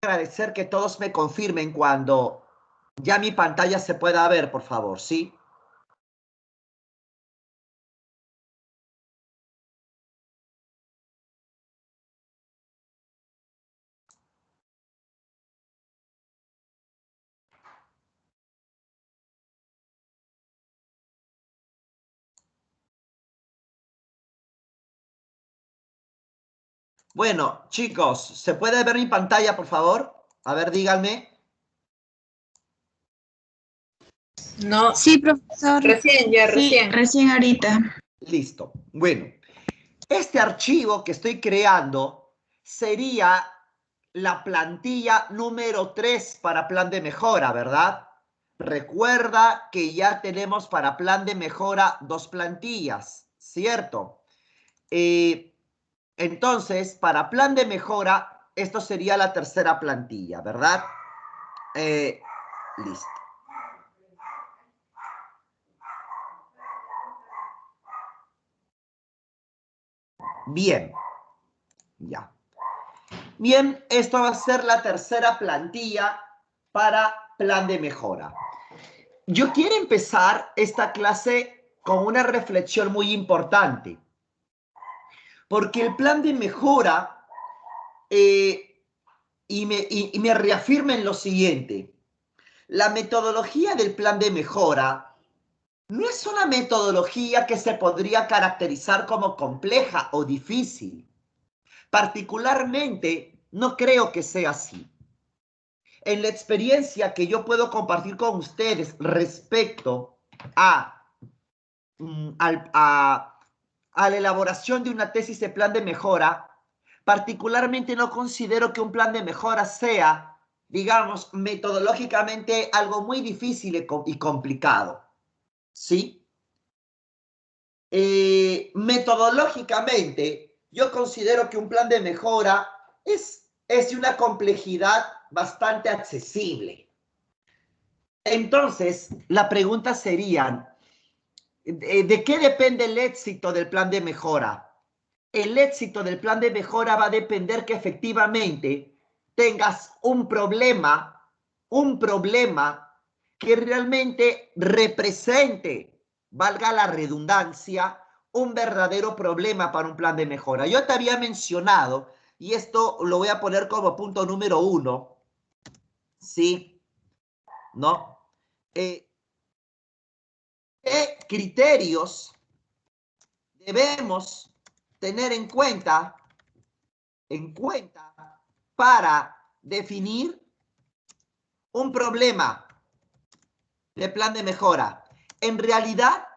agradecer que todos me confirmen cuando ya mi pantalla se pueda ver, por favor, ¿sí? Bueno, chicos, ¿se puede ver mi pantalla, por favor? A ver, díganme. No, Sí, profesor. recién, ya, Sí, recién. recién ahorita. Listo. Bueno, este archivo que estoy creando sería la plantilla número 3 para plan de mejora, ¿verdad? Recuerda que ya tenemos para plan de mejora 2 plantillas, ¿cierto? Entonces, para plan de mejora, esto sería la tercera plantilla, ¿verdad? Listo. Bien, ya. Bien, esto va a ser la tercera plantilla para plan de mejora. Yo quiero empezar esta clase con una reflexión muy importante, porque el plan de mejora y me reafirma en lo siguiente. La metodología del plan de mejora no es una metodología que se podría caracterizar como compleja o difícil. Particularmente, no creo que sea así. En la experiencia que yo puedo compartir con ustedes respecto a, a la elaboración de una tesis de plan de mejora, particularmente no considero que un plan de mejora sea, digamos, metodológicamente algo muy difícil y complicado. ¿Sí? Metodológicamente, yo considero que un plan de mejora es de una complejidad bastante accesible. Entonces, la pregunta sería, ¿de qué depende el éxito del plan de mejora? El éxito del plan de mejora va a depender que efectivamente tengas un problema que realmente represente, valga la redundancia, un verdadero problema para un plan de mejora. Yo te había mencionado, y esto lo voy a poner como punto número 1, ¿sí? ¿No? ¿Qué criterios debemos tener en cuenta para definir un problema de plan de mejora? En realidad,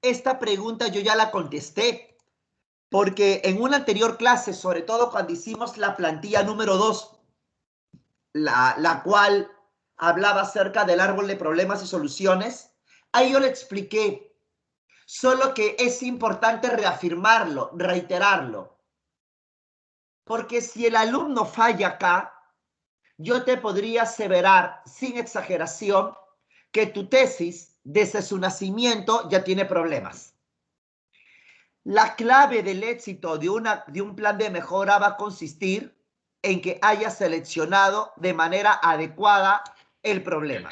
esta pregunta yo ya la contesté, porque en una anterior clase, sobre todo cuando hicimos la plantilla número 2, la cual hablaba acerca del árbol de problemas y soluciones, ahí yo le expliqué, solo que es importante reafirmarlo, reiterarlo, porque si el alumno falla acá, yo te podría aseverar, sin exageración, que tu tesis, desde su nacimiento, ya tiene problemas. La clave del éxito de un plan de mejora va a consistir en que hayas seleccionado de manera adecuada el problema.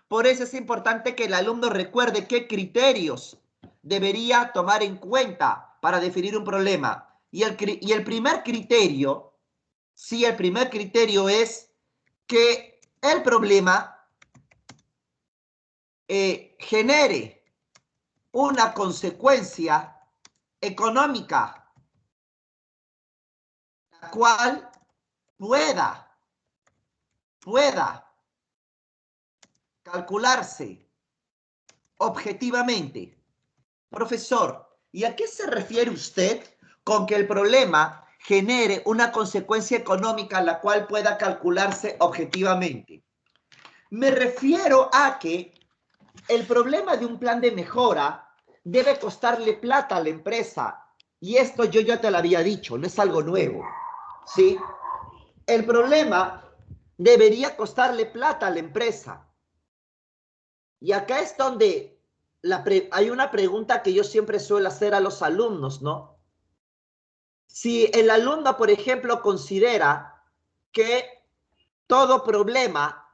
Por eso es importante que el alumno recuerde qué criterios debería tomar en cuenta para definir un problema. Y el primer criterio, sí, el primer criterio es que el problema genere una consecuencia económica, la cual pueda calcularse objetivamente. Profesor, ¿y a qué se refiere usted con que el problema genere una consecuencia económica la cual pueda calcularse objetivamente? Me refiero a que el problema de un plan de mejora debe costarle plata a la empresa. Y esto yo ya te lo había dicho, no es algo nuevo. ¿Sí? El problema debería costarle plata a la empresa. Y acá es donde hay una pregunta que yo siempre suelo hacer a los alumnos, ¿no? Si el alumno, por ejemplo, considera que todo problema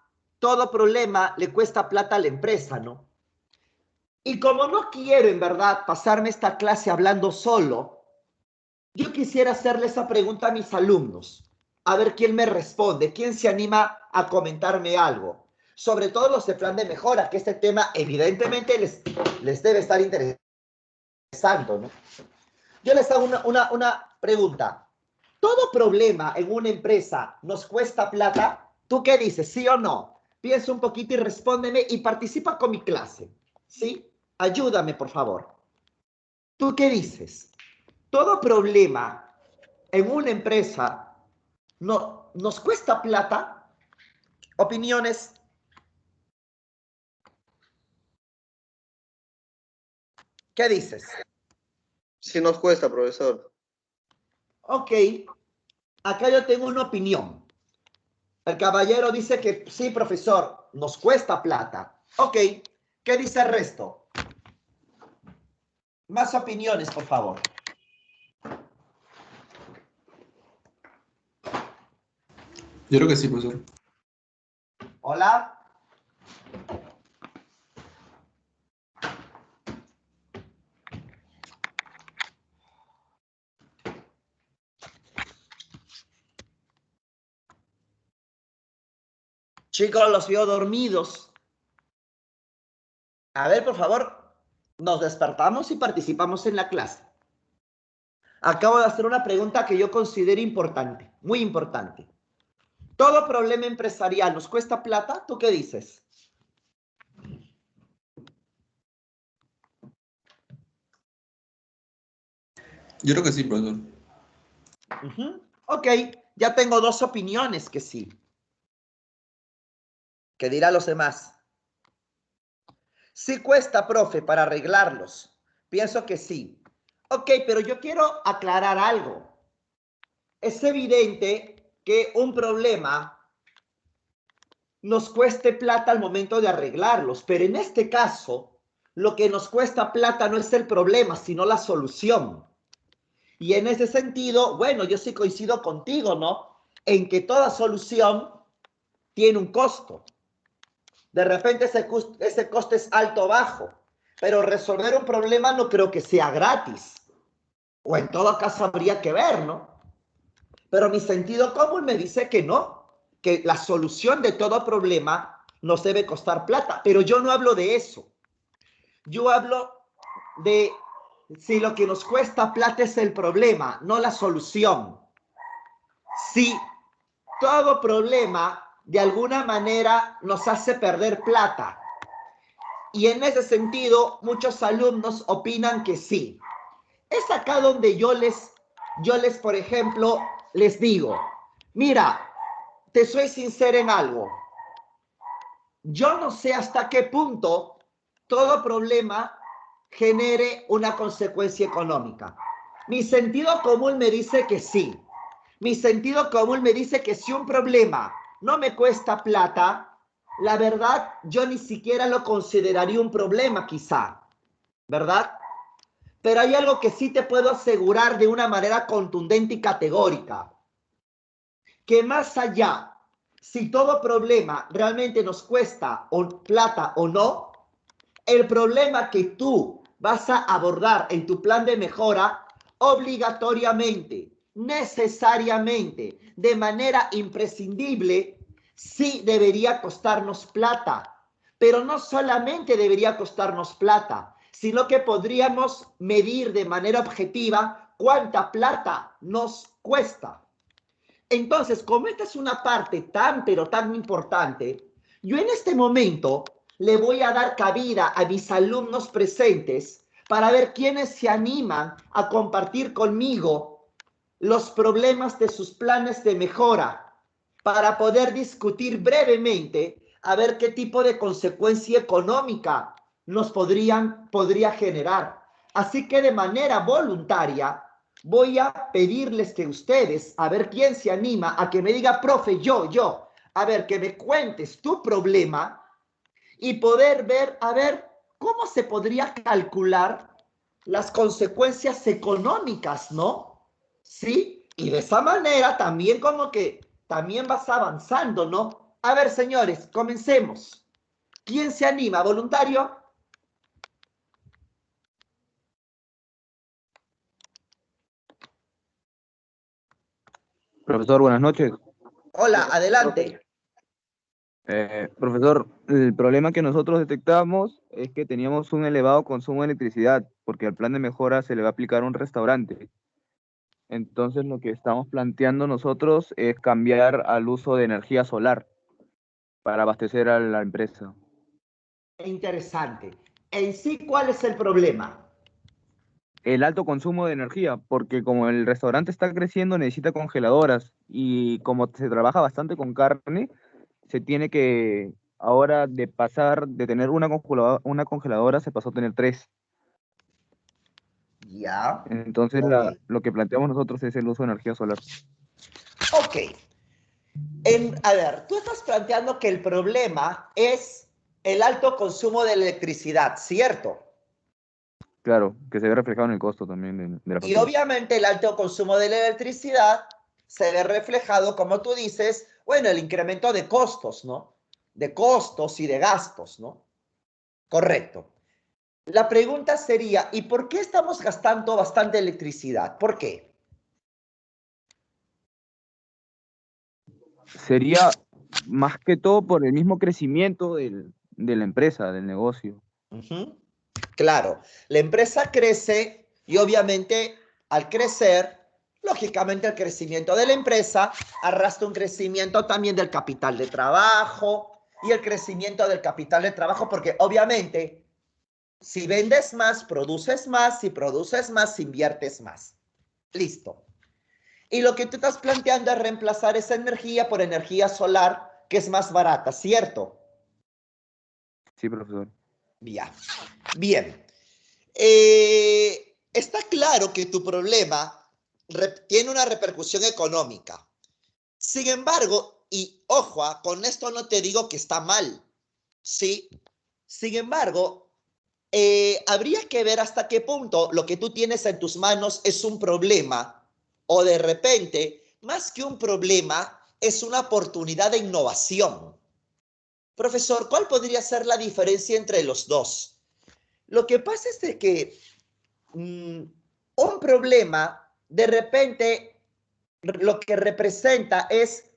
le cuesta plata a la empresa, ¿no? Y como no quiero, en verdad, pasarme esta clase hablando solo, yo quisiera hacerle esa pregunta a mis alumnos, a ver quién me responde, quién se anima a comentarme algo, sobre todo los de plan de mejora, que este tema evidentemente les debe estar interesando, ¿no? Yo les hago una pregunta. ¿Todo problema en una empresa nos cuesta plata? ¿Tú qué dices? ¿Sí o no? Piensa un poquito y respóndeme y participa con mi clase, ¿sí? Ayúdame, por favor. ¿Tú qué dices? ¿Todo problema en una empresa nos cuesta plata? Opiniones. ¿Qué dices? Sí nos cuesta, profesor. Ok, acá yo tengo una opinión. El caballero dice que sí, profesor, nos cuesta plata. Ok, ¿qué dice el resto? Más opiniones, por favor. Yo creo que sí, profesor. Hola. Chicos, los veo dormidos. A ver, por favor, nos despertamos y participamos en la clase. Acabo de hacer una pregunta que yo considero importante, muy importante. ¿Todo problema empresarial nos cuesta plata? ¿Tú qué dices? Yo creo que sí, profesor. Ok, ya tengo dos opiniones que sí. ¿Qué dirán los demás? Sí cuesta, profe, para arreglarlos. Pienso que sí. Ok, pero yo quiero aclarar algo. Es evidente que un problema nos cueste plata al momento de arreglarlos, pero en este caso, lo que nos cuesta plata no es el problema, sino la solución. Y en ese sentido, bueno, yo sí coincido contigo, ¿no? En que toda solución tiene un costo. De repente ese coste es alto o bajo, pero resolver un problema no creo que sea gratis. O en todo caso habría que ver, ¿no? Pero mi sentido común me dice que no, que la solución de todo problema nos debe costar plata. Pero yo no hablo de eso. Yo hablo de si lo que nos cuesta plata es el problema, no la solución. Si todo problema de alguna manera nos hace perder plata. Y en ese sentido, muchos alumnos opinan que sí. Es acá donde yo les, por ejemplo, les digo, mira, te soy sincero en algo. Yo no sé hasta qué punto todo problema genere una consecuencia económica. Mi sentido común me dice que sí. Mi sentido común me dice que si un problema no me cuesta plata, la verdad, yo ni siquiera lo consideraría un problema quizá, ¿verdad? Pero hay algo que sí te puedo asegurar de una manera contundente y categórica, que más allá, si todo problema realmente nos cuesta plata o no, el problema que tú vas a abordar en tu plan de mejora, obligatoriamente, necesariamente, de manera imprescindible, sí debería costarnos plata. Pero no solamente debería costarnos plata, sino que podríamos medir de manera objetiva cuánta plata nos cuesta. Entonces, como esta es una parte tan, pero tan importante, yo en este momento le voy a dar cabida a mis alumnos presentes para ver quiénes se animan a compartir conmigo los problemas de sus planes de mejora para poder discutir brevemente a ver qué tipo de consecuencia económica nos podría generar. Así que de manera voluntaria voy a pedirles que ustedes, a ver quién se anima a que me diga, profe, yo, a ver, que me cuentes tu problema y poder ver, a ver, cómo se podría calcular las consecuencias económicas, ¿no? ¿Sí? Y de esa manera también como que también vas avanzando, ¿no? A ver, señores, comencemos. ¿Quién se anima? ¿Voluntario? Profesor, buenas noches. Hola, Buenas noches, profe. adelante. Profesor, el problema que nosotros detectamos es que teníamos un elevado consumo de electricidad, porque al plan de mejora se le va a aplicar a un restaurante. Entonces, lo que estamos planteando nosotros es cambiar al uso de energía solar para abastecer a la empresa. Interesante. En sí, ¿cuál es el problema? El alto consumo de energía, porque como el restaurante está creciendo, necesita congeladoras y como se trabaja bastante con carne, se tiene que, ahora de pasar de tener una congeladora, se pasó a tener 3. Ya. Entonces, Ok. lo que planteamos nosotros es el uso de energía solar. Ok. A ver, tú estás planteando que el problema es el alto consumo de electricidad, ¿cierto? Claro, que se ve reflejado en el costo también de la Y factura. obviamente el alto consumo de la electricidad se ve reflejado, como tú dices, bueno, el incremento de costos, ¿no? De costos y de gastos, ¿no? Correcto. La pregunta sería, ¿y por qué estamos gastando bastante electricidad? ¿Por qué? Sería más que todo por el mismo crecimiento de la empresa, del negocio. Ujú. Claro, la empresa crece y obviamente al crecer, lógicamente el crecimiento de la empresa arrastra un crecimiento también del capital de trabajo y el crecimiento del capital de trabajo porque obviamente si vendes más, produces más, si produces más, inviertes más. Listo. Y lo que tú estás planteando es reemplazar esa energía por energía solar que es más barata, ¿cierto? Sí, profesor. Bien. Bien. Está claro que tu problema tiene una repercusión económica. Sin embargo, y ojo, con esto no te digo que está mal, ¿sí? Sin embargo, habría que ver hasta qué punto lo que tú tienes en tus manos es un problema o de repente, más que un problema, es una oportunidad de innovación. Profesor, ¿cuál podría ser la diferencia entre los dos? Lo que pasa es de que un problema, de repente, lo que representa es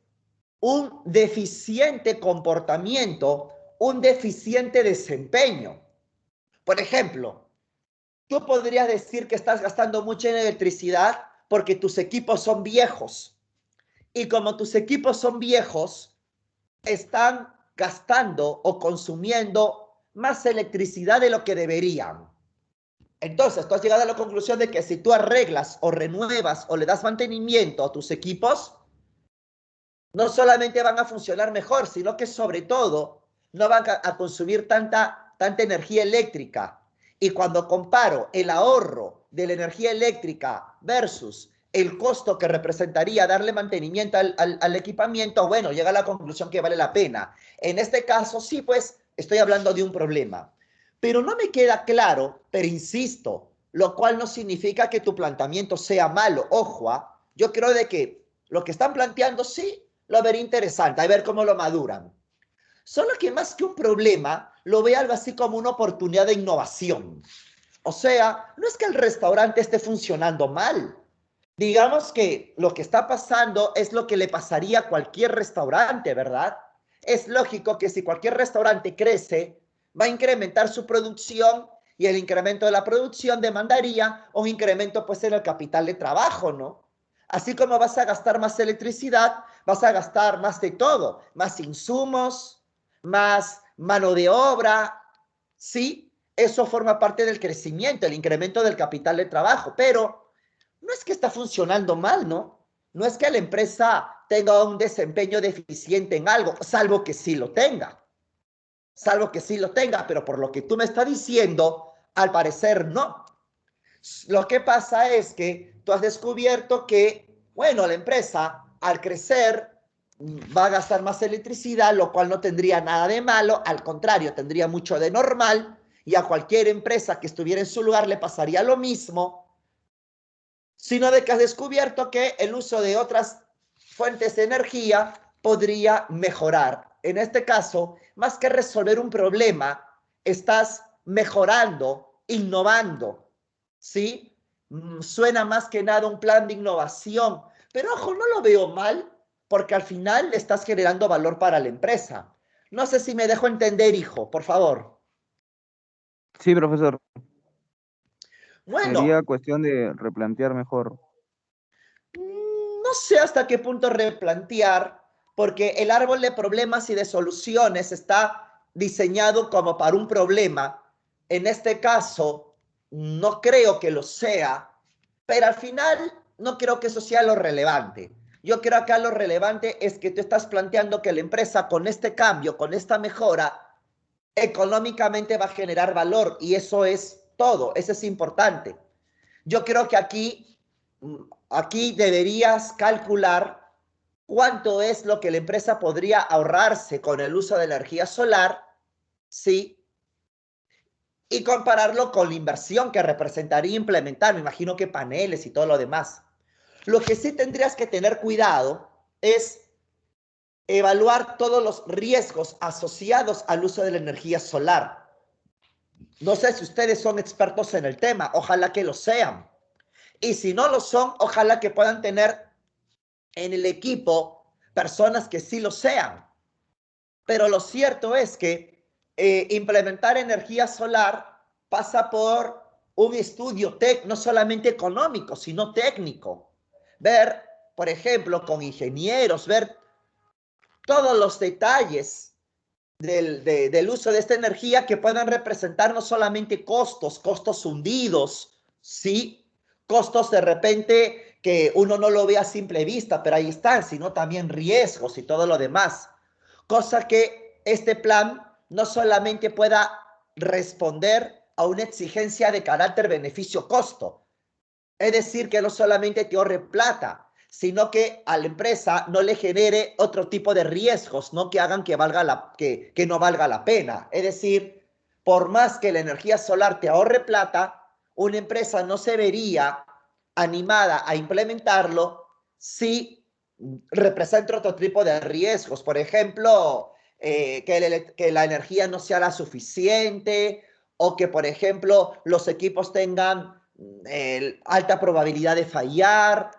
un deficiente comportamiento, un deficiente desempeño. Por ejemplo, tú podrías decir que estás gastando mucha electricidad porque tus equipos son viejos. Y como tus equipos son viejos, están gastando o consumiendo más electricidad de lo que deberían. Entonces, tú has llegado a la conclusión de que si tú arreglas o renuevas o le das mantenimiento a tus equipos, no solamente van a funcionar mejor, sino que sobre todo no van a consumir tanta energía eléctrica. Y cuando comparo el ahorro de la energía eléctrica versus el costo que representaría darle mantenimiento al equipamiento, bueno, llega a la conclusión que vale la pena. En este caso, sí, pues, estoy hablando de un problema. Pero no me queda claro, pero insisto, lo cual no significa que tu planteamiento sea malo. Ojo, yo creo de que lo que están planteando sí lo vería interesante, a ver cómo lo maduran. Solo que más que un problema, lo ve algo así como una oportunidad de innovación. O sea, no es que el restaurante esté funcionando mal. Digamos que lo que está pasando es lo que le pasaría a cualquier restaurante, ¿verdad? Es lógico que si cualquier restaurante crece, va a incrementar su producción y el incremento de la producción demandaría un incremento pues en el capital de trabajo, ¿no? Así como vas a gastar más electricidad, vas a gastar más de todo, más insumos, más mano de obra, ¿sí? Eso forma parte del crecimiento, el incremento del capital de trabajo, pero no es que está funcionando mal, ¿no? No es que la empresa tenga un desempeño deficiente en algo, salvo que sí lo tenga. Salvo que sí lo tenga, pero por lo que tú me estás diciendo, al parecer no. Lo que pasa es que tú has descubierto que, bueno, la empresa al crecer va a gastar más electricidad, lo cual no tendría nada de malo, al contrario, tendría mucho de normal y a cualquier empresa que estuviera en su lugar le pasaría lo mismo, sino de que has descubierto que el uso de otras fuentes de energía podría mejorar. En este caso, más que resolver un problema, estás mejorando, innovando, ¿sí? Suena más que nada un plan de innovación, pero ojo, no lo veo mal, porque al final le estás generando valor para la empresa. No sé si me dejo entender, hijo, por favor. Sí, profesor. Bueno, Sería cuestión de replantear mejor. no sé hasta qué punto replantear, porque el árbol de problemas y de soluciones está diseñado como para un problema. En este caso, no creo que lo sea, pero al final no creo que eso sea lo relevante. Yo creo acá lo relevante es que tú estás planteando que la empresa con este cambio, con esta mejora, económicamente va a generar valor y eso es todo, eso es importante. Yo creo que aquí deberías calcular cuánto es lo que la empresa podría ahorrarse con el uso de energía solar, ¿sí? Y compararlo con la inversión que representaría implementar, me imagino que paneles y todo lo demás. Lo que sí tendrías que tener cuidado es evaluar todos los riesgos asociados al uso de la energía solar. No sé si ustedes son expertos en el tema, ojalá que lo sean. Y si no lo son, ojalá que puedan tener en el equipo personas que sí lo sean. Pero lo cierto es que implementar energía solar pasa por un estudio no solamente económico, sino técnico. Ver, por ejemplo, con ingenieros, ver todos los detalles del uso de esta energía que puedan representar no solamente costos hundidos, ¿sí? Costos de repente que uno no lo ve a simple vista, pero ahí están, sino también riesgos y todo lo demás. Cosa que este plan no solamente pueda responder a una exigencia de carácter beneficio-costo, es decir, que no solamente te ahorre plata, sino que a la empresa no le genere otro tipo de riesgos, ¿no? Que hagan que no valga la pena. Es decir, por más que la energía solar te ahorre plata, una empresa no se vería animada a implementarlo si representa otro tipo de riesgos. Por ejemplo, que la energía no sea la suficiente o que, por ejemplo, los equipos tengan alta probabilidad de fallar,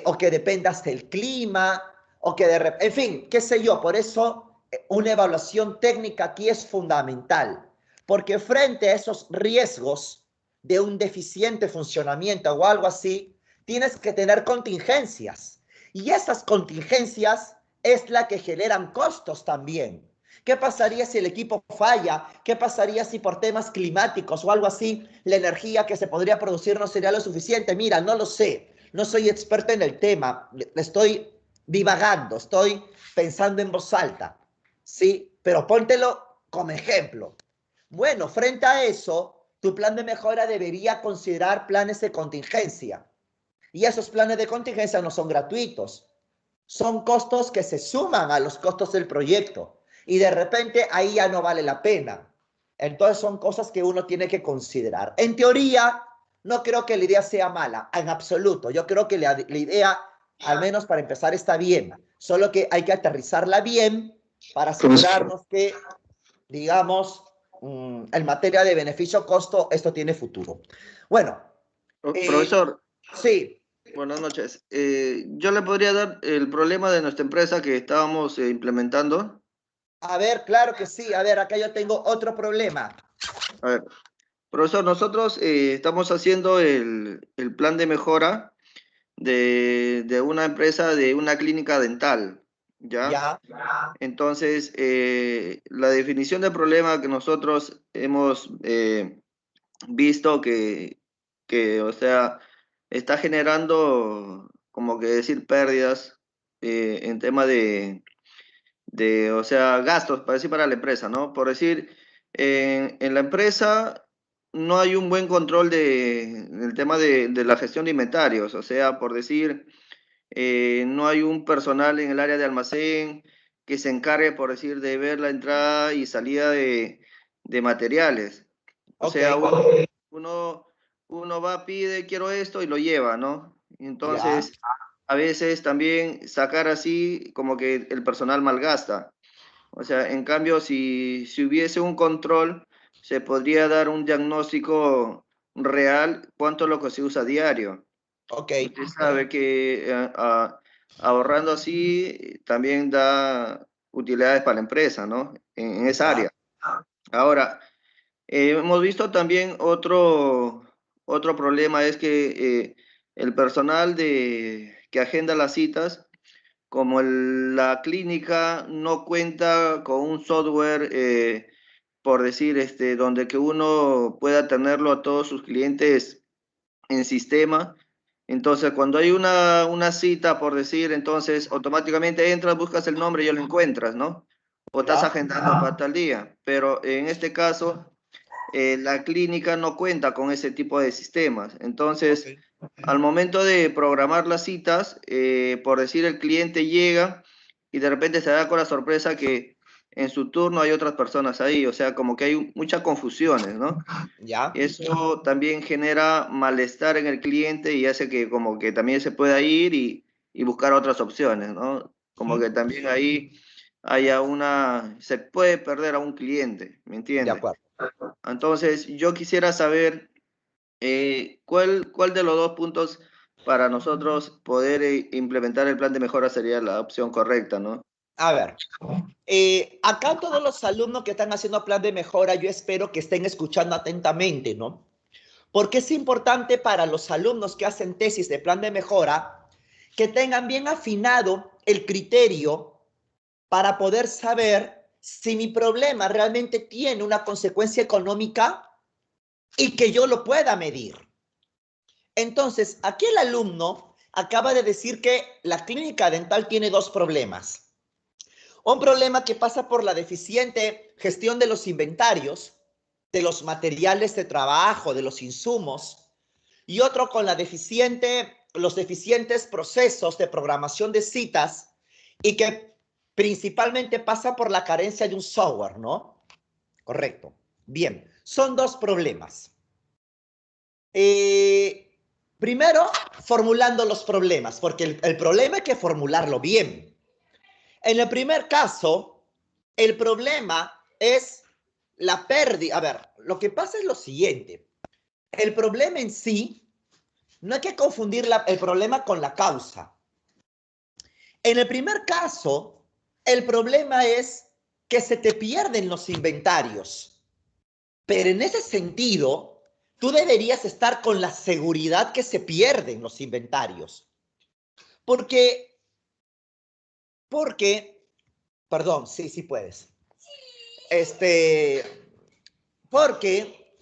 o que dependas del clima, o que en fin, qué sé yo. Por eso una evaluación técnica aquí es fundamental, porque frente a esos riesgos de un deficiente funcionamiento o algo así, tienes que tener contingencias. Y esas contingencias es la que generan costos también. ¿Qué pasaría si el equipo falla? ¿Qué pasaría si por temas climáticos o algo así la energía que se podría producir no sería lo suficiente? Mira, no lo sé. No soy experto en el tema. Estoy divagando, estoy pensando en voz alta. ¿Sí? Pero póntelo como ejemplo. Bueno, frente a eso, tu plan de mejora debería considerar planes de contingencia. Y esos planes de contingencia no son gratuitos. Son costos que se suman a los costos del proyecto y de repente ahí ya no vale la pena. Entonces son cosas que uno tiene que considerar. En teoría, no creo que la idea sea mala, en absoluto. Yo creo que la idea, al menos para empezar, está bien. Solo que hay que aterrizarla bien para asegurarnos que, digamos, en materia de beneficio-costo, esto tiene futuro. Bueno. Profesor, Sí. buenas noches. Yo le podría dar el problema de nuestra empresa que estábamos implementando. A ver, claro que sí. A ver, acá yo tengo otro problema. A ver, profesor, nosotros estamos haciendo el plan de mejora de una empresa, de una clínica dental, ¿ya? Ya. Entonces, la definición del problema que nosotros hemos visto o sea, está generando, como que decir, pérdidas en tema o sea, gastos, para decir, para la empresa, ¿no? Por decir, en la empresa no hay un buen control del tema de la gestión de inventarios, o sea, por decir, no hay un personal en el área de almacén que se encargue, por decir, de ver la entrada y salida de materiales. O Ok. sea, uno va, pide, quiero esto y lo lleva, ¿no? Ya. Entonces, a veces también sacar así como que el personal malgasta. O sea, en cambio, si hubiese un control, se podría dar un diagnóstico real cuánto es lo que se usa a diario. Ok. Usted sabe que ahorrando así también da utilidades para la empresa, ¿no? En esa Ya. área. Ahora, hemos visto también otro problema, es que el personal que agenda las citas, como la clínica no cuenta con un software, por decir, donde que uno pueda tenerlo a todos sus clientes en sistema. Entonces, cuando hay una cita, por decir, entonces automáticamente entras, buscas el nombre y ya lo encuentras, ¿no? O estás Ya. agendando para tal día. Pero en este caso, la clínica no cuenta con ese tipo de sistemas. Ok. Entonces, al momento de programar las citas, por decir, el cliente llega y de repente se da con la sorpresa que en su turno hay otras personas ahí. O sea, como que hay muchas confusiones, ¿no? Ya. Eso también genera malestar en el cliente y hace que como que también se pueda ir y buscar otras opciones, ¿no? Como que también ahí se puede perder a un cliente, ¿me De entiende? acuerdo. Entonces, yo quisiera saber cuál de los dos puntos para nosotros poder implementar el plan de mejora sería la opción correcta, ¿no? A ver, acá todos los alumnos que están haciendo plan de mejora, yo espero que estén escuchando atentamente, ¿no? Porque es importante para los alumnos que hacen tesis de plan de mejora que tengan bien afinado el criterio para poder saber si mi problema realmente tiene una consecuencia económica y que yo lo pueda medir. Entonces, aquí el alumno acaba de decir que la clínica dental tiene dos problemas. Un problema que pasa por la deficiente gestión de los inventarios, de los materiales de trabajo, de los insumos, y otro con los deficientes procesos de programación de citas y que principalmente pasa por la carencia de un software, ¿no? Correcto. Bien, son dos problemas. Primero, formulando los problemas, porque el problema hay que formularlo bien. En el primer caso, el problema es la pérdida. A ver, lo que pasa es lo siguiente. El problema en sí, no hay que confundir el problema con la causa. En el primer caso, el problema es que se te pierden los inventarios. Pero en ese sentido, tú deberías estar con la seguridad que se pierden los inventarios. Porque, perdón, sí puedes. Porque,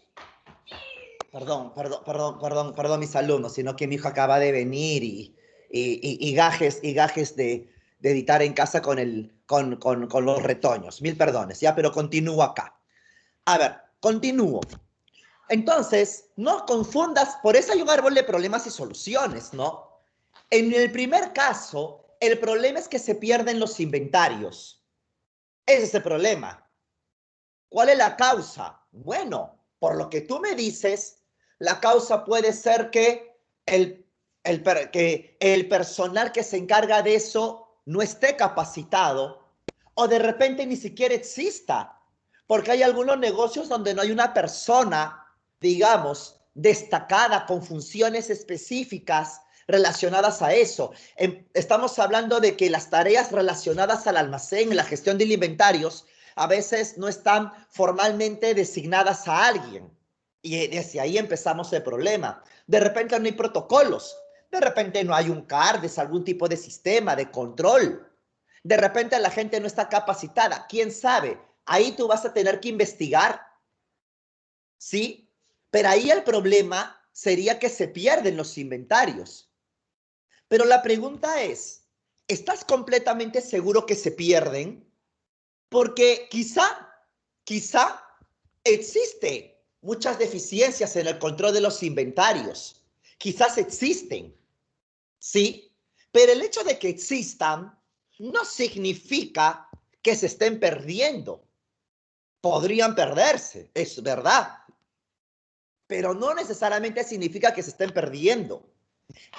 perdón, mis alumnos, sino que mi hijo acaba de venir y gajes de editar en casa con los retoños. Mil perdones, ya, pero continúo acá. A ver, continúo. Entonces, no confundas, por eso hay un árbol de problemas y soluciones, ¿no? En el primer caso, el problema es que se pierden los inventarios. Ese es el problema. ¿Cuál es la causa? Bueno, por lo que tú me dices, la causa puede ser que que el personal que se encarga de eso no esté capacitado o de repente ni siquiera exista, porque hay algunos negocios donde no hay una persona, digamos, destacada con funciones específicas relacionadas a eso. Estamos hablando de que las tareas relacionadas al almacén, la gestión de inventarios, a veces no están formalmente designadas a alguien. Y desde ahí empezamos el problema. De repente no hay protocolos, de repente no hay un CARDES, algún tipo de sistema de control. De repente la gente no está capacitada, quién sabe. Ahí tú vas a tener que investigar, ¿sí? Pero ahí el problema sería que se pierden los inventarios. Pero la pregunta es, ¿estás completamente seguro que se pierden? Porque quizá existe muchas deficiencias en el control de los inventarios. Quizás existen, ¿sí? Pero el hecho de que existan no significa que se estén perdiendo. Podrían perderse, es verdad, pero no necesariamente significa que se estén perdiendo.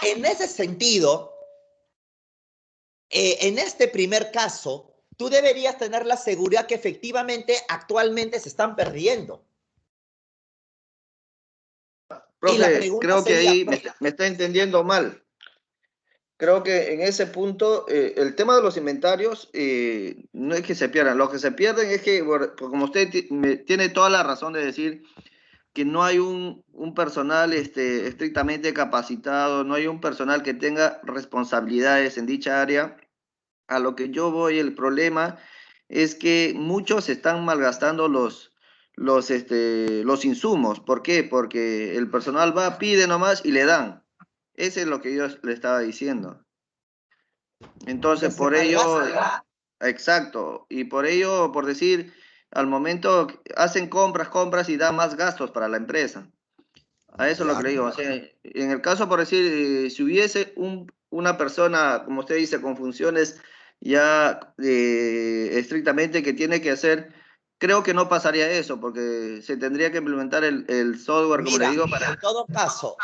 En ese sentido, en este primer caso, tú deberías tener la seguridad que efectivamente actualmente se están perdiendo. Y la Profe, pregunta creo que sería, ahí me está entendiendo mal. Creo que en ese punto el tema de los inventarios no es que se pierdan, lo que se pierden es que, como usted tiene toda la razón de decir que no hay un personal estrictamente capacitado, no hay un personal que tenga responsabilidades en dicha área. A lo que yo voy, el problema es que muchos están malgastando los insumos. ¿Por qué? Porque el personal va, pide nomás y le dan. Ese es lo que yo le estaba diciendo. que Entonces, se por ello, malgasta. exacto, y por ello, por decir, al momento hacen compras y dan más gastos para la empresa. A eso es lo Ya. que le digo. O sea, en el caso, por decir, si hubiese una persona, como usted dice, con funciones ya estrictamente que tiene que hacer, creo que no pasaría eso, porque se tendría que implementar el software, como le Mira, digo, en todo caso,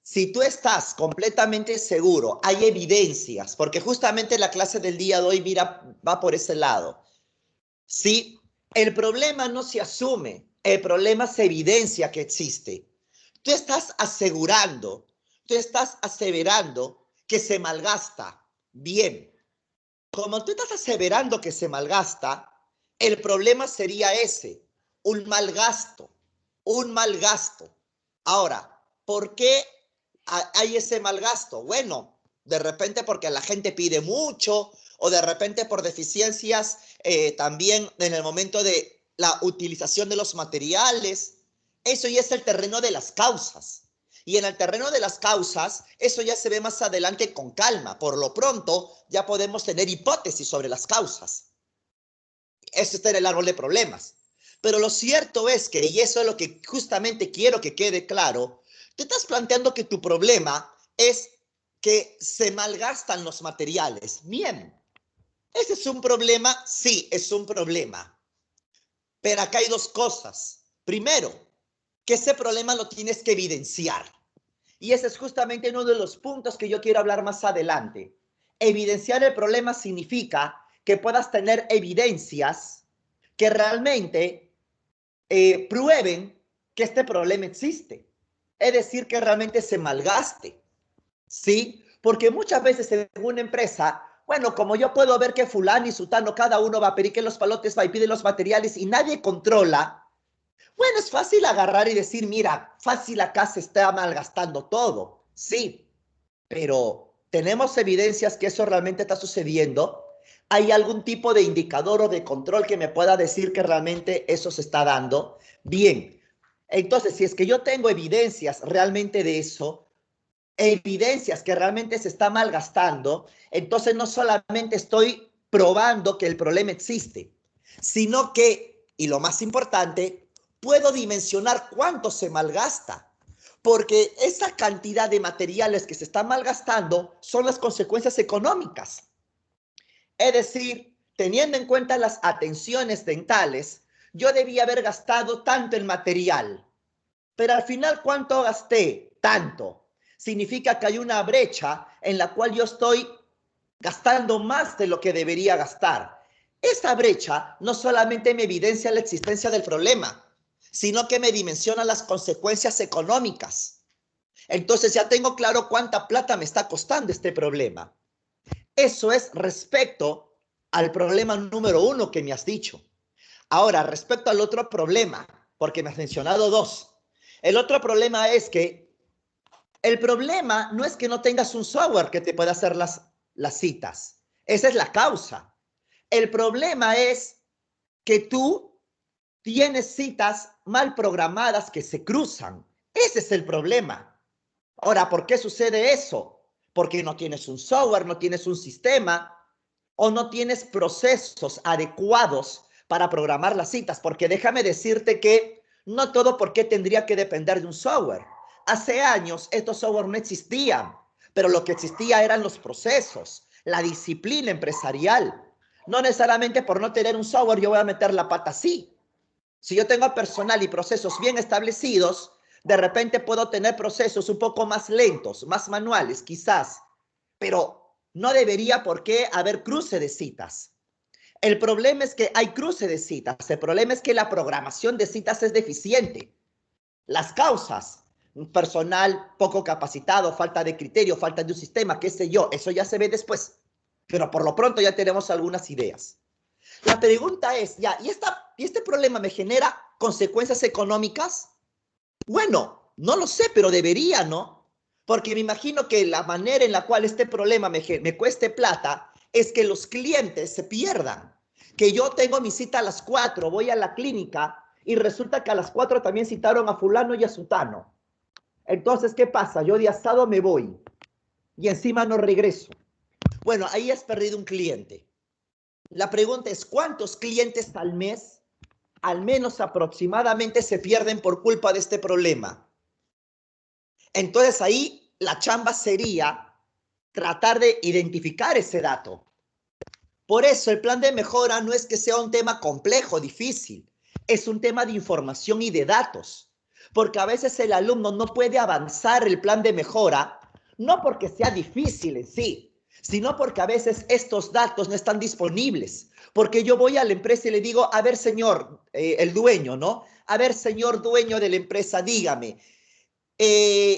si tú estás completamente seguro, hay evidencias, porque justamente la clase del día de hoy, mira, va por ese lado. Sí, el problema no se asume, el problema se evidencia que existe. Tú estás asegurando, tú estás aseverando que se malgasta. Bien, como tú estás aseverando que se malgasta, el problema sería ese, un mal gasto, un mal gasto. Ahora, ¿por qué hay ese mal gasto? Bueno, de repente porque la gente pide mucho o de repente por deficiencias también en el momento de la utilización de los materiales. Eso ya es el terreno de las causas. Y en el terreno de las causas, eso ya se ve más adelante con calma. Por lo pronto, ya podemos tener hipótesis sobre las causas. Eso está en el árbol de problemas. Pero lo cierto es que, y eso es lo que justamente quiero que quede claro, te estás planteando que tu problema es que se malgastan los materiales. Bien, ¿ese es un problema? Sí, es un problema. Pero acá hay dos cosas. Primero, que ese problema lo tienes que evidenciar. Y ese es justamente uno de los puntos que yo quiero hablar más adelante. Evidenciar el problema significa que puedas tener evidencias que realmente prueben que este problema existe. Es decir, que realmente se malgaste. ¿Sí? Porque muchas veces en una empresa, bueno, como yo puedo ver que fulano y sutano, cada uno va a pedir que los palotes va y pide los materiales y nadie controla, bueno, es fácil agarrar y decir, mira, fácil acá se está malgastando todo. Sí, pero ¿tenemos evidencias que eso realmente está sucediendo? ¿Hay algún tipo de indicador o de control que me pueda decir que realmente eso se está dando? Bien, entonces, si es que yo tengo evidencias realmente de eso, evidencias que realmente se está malgastando, entonces no solamente estoy probando que el problema existe, sino que, y lo más importante, puedo dimensionar cuánto se malgasta, porque esa cantidad de materiales que se están malgastando son las consecuencias económicas. Es decir, teniendo en cuenta las atenciones dentales, yo debía haber gastado tanto en material, pero al final, ¿cuánto gasté? Tanto. Significa que hay una brecha en la cual yo estoy gastando más de lo que debería gastar. Esa brecha no solamente me evidencia la existencia del problema, sino que me dimensiona las consecuencias económicas. Entonces ya tengo claro cuánta plata me está costando este problema. Eso es respecto al problema número 1 que me has dicho. Ahora, respecto al otro problema, porque me has mencionado dos. El otro problema es que el problema no es que no tengas un software que te pueda hacer las citas. Esa es la causa. El problema es que tú tienes citas mal programadas que se cruzan. Ese es el problema. Ahora, ¿por qué sucede eso? Porque no tienes un software, no tienes un sistema o no tienes procesos adecuados para programar las citas. Porque déjame decirte que no todo por qué tendría que depender de un software. Hace años estos software no existían, pero lo que existía eran los procesos, la disciplina empresarial. No necesariamente por no tener un software yo voy a meter la pata así. Si yo tengo personal y procesos bien establecidos, de repente puedo tener procesos un poco más lentos, más manuales, quizás, pero no debería por qué haber cruce de citas. El problema es que hay cruce de citas. El problema es que la programación de citas es deficiente. Las causas, un personal poco capacitado, falta de criterio, falta de un sistema, qué sé yo, eso ya se ve después. Pero por lo pronto ya tenemos algunas ideas. La pregunta es, ya, ¿y este problema me genera consecuencias económicas? Bueno, no lo sé, pero debería, ¿no? Porque me imagino que la manera en la cual este problema me cueste plata es que los clientes se pierdan. Que yo tengo mi cita a las 4, voy a la clínica y resulta que a las 4 también citaron a fulano y a sutano. Entonces, ¿qué pasa? Yo de asado me voy y encima no regreso. Bueno, ahí has perdido un cliente. La pregunta es, ¿cuántos clientes al mes, al menos aproximadamente, se pierden por culpa de este problema? Entonces ahí la chamba sería tratar de identificar ese dato. Por eso el plan de mejora no es que sea un tema complejo, difícil, es un tema de información y de datos, porque a veces el alumno no puede avanzar el plan de mejora, no porque sea difícil en sí, sino porque a veces estos datos no están disponibles, porque yo voy a la empresa y le digo, a ver señor, el dueño, ¿no? A ver señor dueño de la empresa, dígame,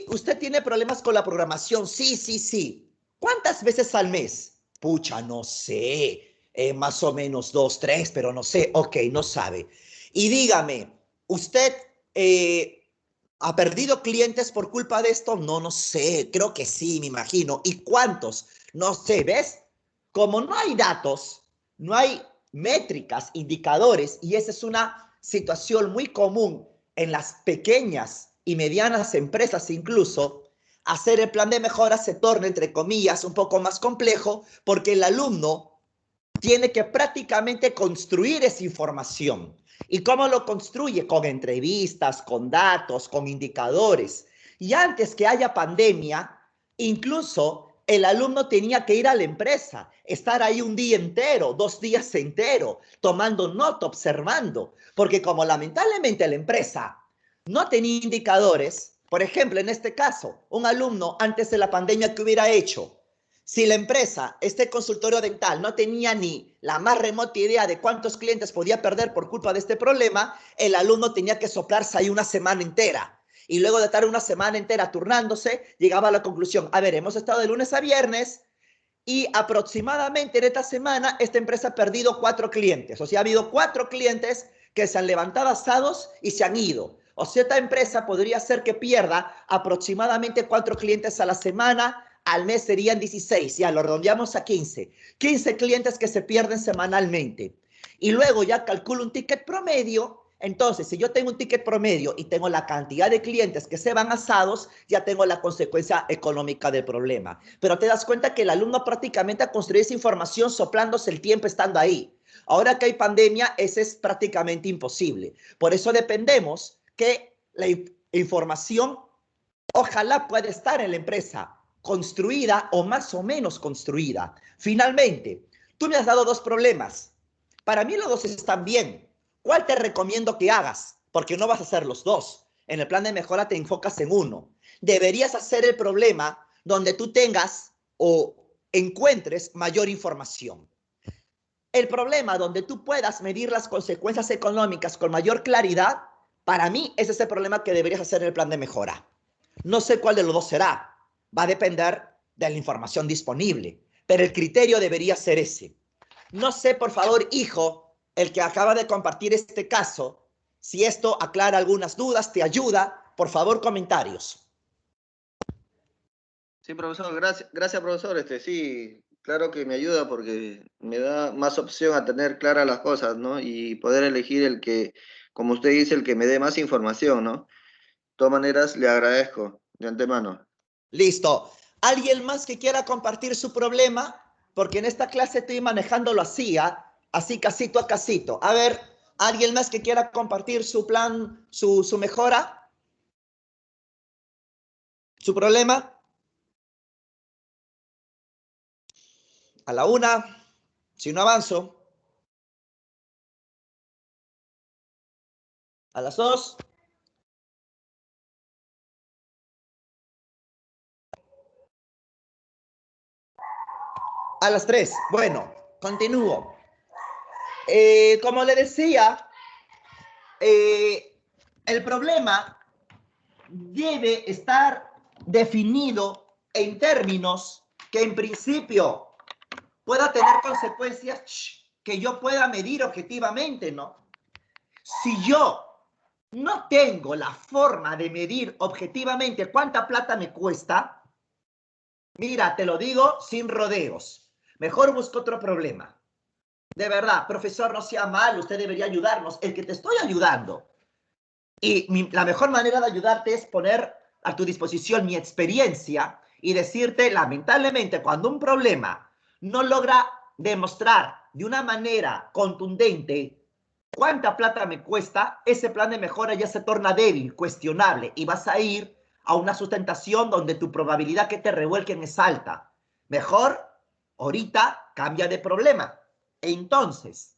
¿usted tiene problemas con la programación? Sí, sí, sí. ¿Cuántas veces al mes? Pucha, no sé. Más o menos 2, 3, pero no sé. Ok, no sabe. Y dígame, ¿usted ha perdido clientes por culpa de esto? No, no sé. Creo que sí, me imagino. ¿Y cuántos? No sé, ¿ves? Como no hay datos, no hay métricas, indicadores, y esa es una situación muy común en las pequeñas y medianas empresas incluso, hacer el plan de mejora se torna, entre comillas, un poco más complejo porque el alumno tiene que prácticamente construir esa información. ¿Y cómo lo construye? Con entrevistas, con datos, con indicadores. Y antes que haya pandemia, incluso el alumno tenía que ir a la empresa, estar ahí un día entero, 2 días entero, tomando nota, observando, porque como lamentablemente la empresa no tenía indicadores, por ejemplo, en este caso, un alumno antes de la pandemia, ¿qué hubiera hecho? Si la empresa, este consultorio dental, no tenía ni la más remota idea de cuántos clientes podía perder por culpa de este problema, el alumno tenía que soplarse ahí una semana entera. Y luego de estar una semana entera turnándose, llegaba a la conclusión, a ver, hemos estado de lunes a viernes y aproximadamente en esta semana esta empresa ha perdido 4 clientes. O sea, ha habido 4 clientes que se han levantado asados y se han ido. O sea, esta empresa podría ser que pierda aproximadamente 4 clientes a la semana, al mes serían 16, ya lo redondeamos a 15. 15 clientes que se pierden semanalmente. Y luego ya calculo un ticket promedio. Entonces, si yo tengo un ticket promedio y tengo la cantidad de clientes que se van asados, ya tengo la consecuencia económica del problema. Pero te das cuenta que el alumno prácticamente ha construido esa información soplándose el tiempo estando ahí. Ahora que hay pandemia, eso es prácticamente imposible. Por eso dependemos que la información ojalá pueda estar en la empresa construida o más o menos construida. Finalmente, tú me has dado 2 problemas. Para mí los 2 están bien. ¿Cuál te recomiendo que hagas? Porque no vas a hacer los 2. En el plan de mejora te enfocas en uno. Deberías hacer el problema donde tú tengas o encuentres mayor información. El problema donde tú puedas medir las consecuencias económicas con mayor claridad, para mí ese es el problema que deberías hacer en el plan de mejora. No sé cuál de los 2 será. Va a depender de la información disponible, pero el criterio debería ser ese. No sé, por favor, hijo, el que acaba de compartir este caso, si esto aclara algunas dudas, te ayuda, por favor, comentarios. Sí, profesor, gracias, profesor. Sí, claro que me ayuda porque me da más opción a tener claras las cosas, ¿no? Y poder elegir el que, como usted dice, el que me dé más información, ¿no? De todas maneras, le agradezco de antemano. Listo. ¿Alguien más que quiera compartir su problema? Porque en esta clase estoy manejándolo así, así casito a casito. A ver, ¿alguien más que quiera compartir su plan, su mejora? ¿Su problema? A la una, si no avanzo. A las 2. A las 3. Bueno, continúo. Como le decía, el problema debe estar definido en términos que en principio pueda tener consecuencias que yo pueda medir objetivamente, ¿no? Si yo no tengo la forma de medir objetivamente cuánta plata me cuesta, mira, te lo digo sin rodeos. Mejor busco otro problema. De verdad, profesor, no sea mal, usted debería ayudarnos. El que te estoy ayudando. Y la mejor manera de ayudarte es poner a tu disposición mi experiencia y decirte, lamentablemente, cuando un problema no logra demostrar de una manera contundente cuánta plata me cuesta, ese plan de mejora ya se torna débil, cuestionable, y vas a ir a una sustentación donde tu probabilidad que te revuelquen es alta. Mejor, ahorita, cambia de problema. Entonces,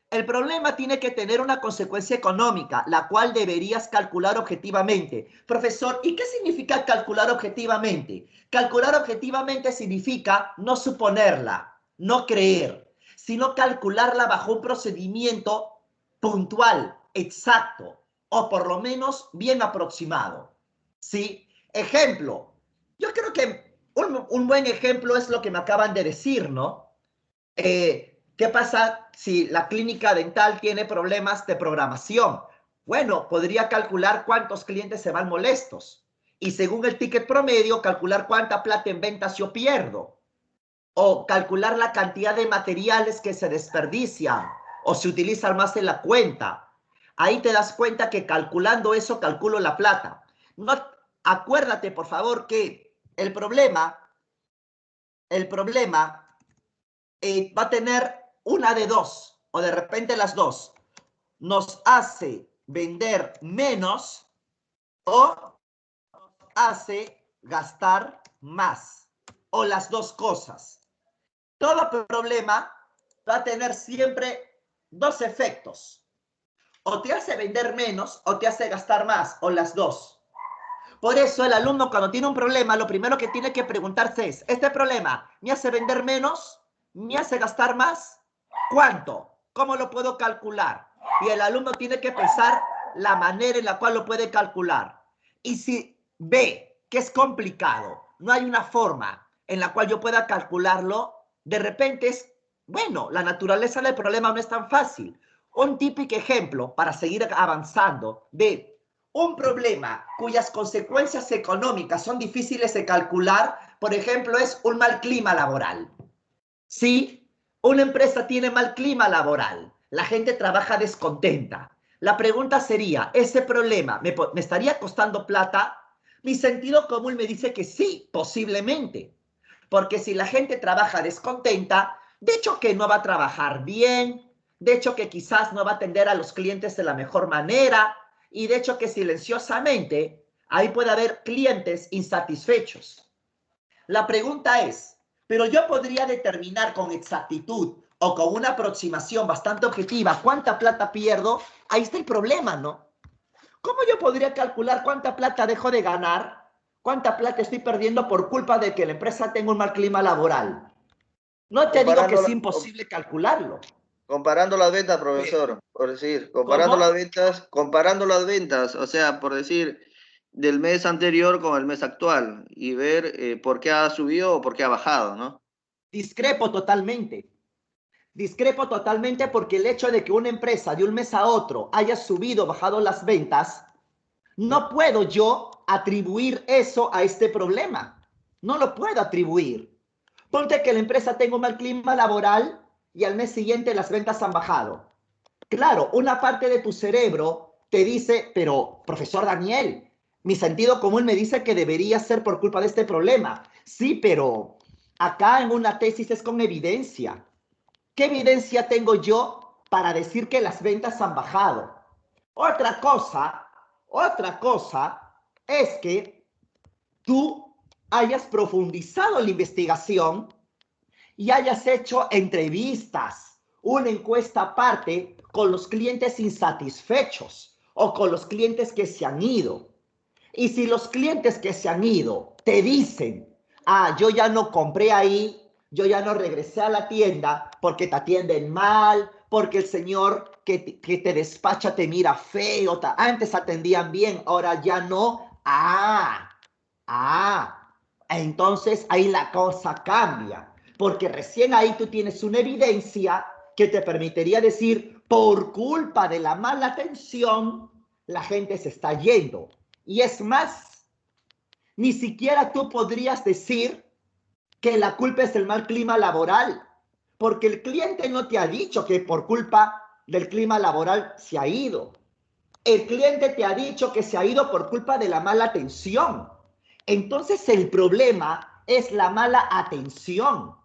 el problema tiene que tener una consecuencia económica, la cual deberías calcular objetivamente. Profesor, ¿y qué significa calcular objetivamente? Calcular objetivamente significa no suponerla, no creer, sino calcularla bajo un procedimiento puntual, exacto, o por lo menos bien aproximado. ¿Sí? Ejemplo, yo creo que un buen ejemplo es lo que me acaban de decir, ¿no? ¿Qué pasa si la clínica dental tiene problemas de programación? Bueno, podría calcular cuántos clientes se van molestos y según el ticket promedio, calcular cuánta plata en ventas yo pierdo o calcular la cantidad de materiales que se desperdician o se utilizan más en la cuenta. Ahí te das cuenta que calculando eso, calculo la plata. No, acuérdate, por favor, que el problema va a tener una de dos, o de repente las dos. Nos hace vender menos o nos hace gastar más, o las dos cosas. Todo problema va a tener siempre dos efectos. O te hace vender menos o te hace gastar más, o las dos. Por eso el alumno cuando tiene un problema, lo primero que tiene que preguntarse es, ¿este problema me hace vender menos? ¿Me hace gastar más? ¿Cuánto? ¿Cómo lo puedo calcular? Y el alumno tiene que pensar la manera en la cual lo puede calcular. Y si ve que es complicado, no hay una forma en la cual yo pueda calcularlo, de repente es, bueno, la naturaleza del problema no es tan fácil. Un típico ejemplo para seguir avanzando de un problema cuyas consecuencias económicas son difíciles de calcular, por ejemplo, es un mal clima laboral. Si una empresa tiene mal clima laboral, la gente trabaja descontenta. La pregunta sería, ¿ese problema me estaría costando plata? Mi sentido común me dice que sí, posiblemente. Porque si la gente trabaja descontenta, de hecho que no va a trabajar bien, de hecho que quizás no va a atender a los clientes de la mejor manera, y de hecho que silenciosamente ahí puede haber clientes insatisfechos. La pregunta es, pero yo podría determinar con exactitud o con una aproximación bastante objetiva cuánta plata pierdo. Ahí está el problema, ¿no? ¿Cómo yo podría calcular cuánta plata dejo de ganar? ¿Cuánta plata estoy perdiendo por culpa de que la empresa tenga un mal clima laboral? No te digo que es imposible calcularlo. Comparando las ventas, profesor, por decir, comparando las ventas, o sea, por decir, del mes anterior con el mes actual y ver por qué ha subido o por qué ha bajado, ¿no? Discrepo totalmente. Discrepo totalmente porque el hecho de que una empresa de un mes a otro haya subido o bajado las ventas, no puedo yo atribuir eso a este problema. No lo puedo atribuir. Ponte que la empresa tenga un mal clima laboral y al mes siguiente las ventas han bajado. Claro, una parte de tu cerebro te dice, pero profesor Daniel, mi sentido común me dice que debería ser por culpa de este problema. Sí, pero acá en una tesis es con evidencia. ¿Qué evidencia tengo yo para decir que las ventas han bajado? Otra cosa es que tú hayas profundizado en la investigación y hayas hecho entrevistas, una encuesta aparte con los clientes insatisfechos o con los clientes que se han ido. Y si los clientes que se han ido te dicen, yo ya no compré ahí yo ya no regresé a la tienda porque te atienden mal, porque el señor que te despacha te mira feo, antes atendían bien, ahora ya no. Entonces ahí la cosa cambia, porque recién ahí tú tienes una evidencia que te permitiría decir, por culpa de la mala atención, la gente se está yendo. Y es más, ni siquiera tú podrías decir que la culpa es el mal clima laboral, porque el cliente no te ha dicho que por culpa del clima laboral se ha ido. El cliente te ha dicho que se ha ido por culpa de la mala atención. Entonces el problema es la mala atención.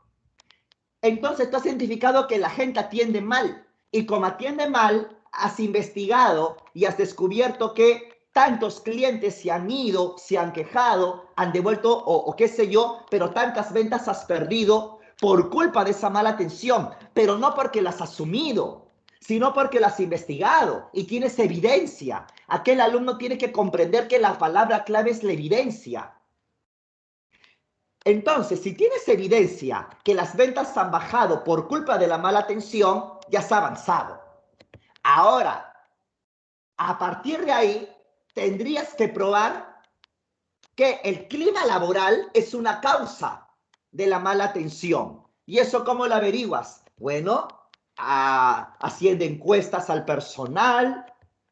Entonces tú has identificado que la gente atiende mal. Y como atiende mal, has investigado y has descubierto que tantos clientes se han ido, se han quejado, han devuelto o qué sé yo, pero tantas ventas has perdido por culpa de esa mala atención, pero no porque las has asumido, sino porque las has investigado y tienes evidencia. Aquel alumno tiene que comprender que la palabra clave es la evidencia. Entonces, si tienes evidencia que las ventas han bajado por culpa de la mala atención, ya has avanzado. Ahora, a partir de ahí, tendrías que probar que el clima laboral es una causa de la mala atención. ¿Y eso cómo lo averiguas? Bueno, haciendo encuestas al personal,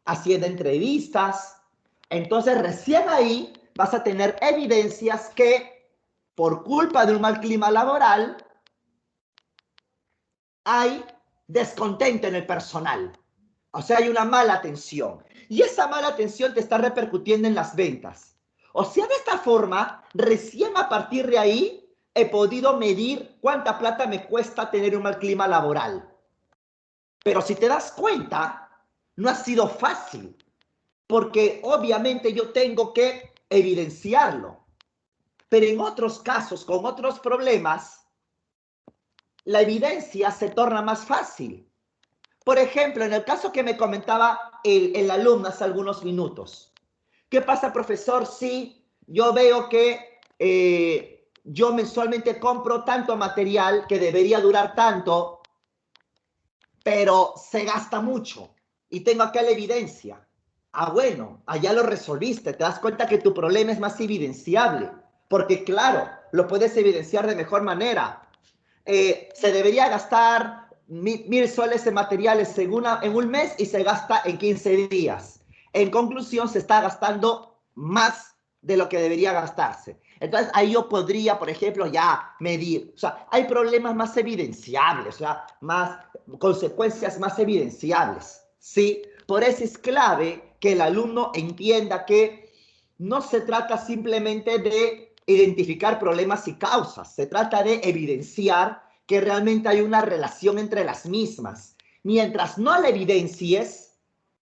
haciendo entrevistas. Entonces, recién ahí vas a tener evidencias que por culpa de un mal clima laboral, hay descontento en el personal. O sea, hay una mala atención. Y esa mala atención te está repercutiendo en las ventas. O sea, de esta forma, recién a partir de ahí, he podido medir cuánta plata me cuesta tener un mal clima laboral. Pero si te das cuenta, no ha sido fácil. Porque obviamente yo tengo que evidenciarlo. Pero en otros casos, con otros problemas, la evidencia se torna más fácil. Por ejemplo, en el caso que me comentaba el alumno hace algunos minutos. ¿Qué pasa, profesor, si yo veo que yo mensualmente compro tanto material que debería durar tanto, pero se gasta mucho y tengo acá la evidencia? Bueno, allá lo resolviste. Te das cuenta que tu problema es más evidenciable. Porque claro, lo puedes evidenciar de mejor manera. Se debería gastar 1.000 soles en materiales en un mes y se gasta en 15 días. En conclusión, se está gastando más de lo que debería gastarse. Entonces, ahí yo podría, por ejemplo, ya medir. O sea, hay problemas más evidenciables, o sea, consecuencias más evidenciables, ¿sí? Por eso es clave que el alumno entienda que no se trata simplemente de identificar problemas y causas, se trata de evidenciar que realmente hay una relación entre las mismas. Mientras no la evidencies,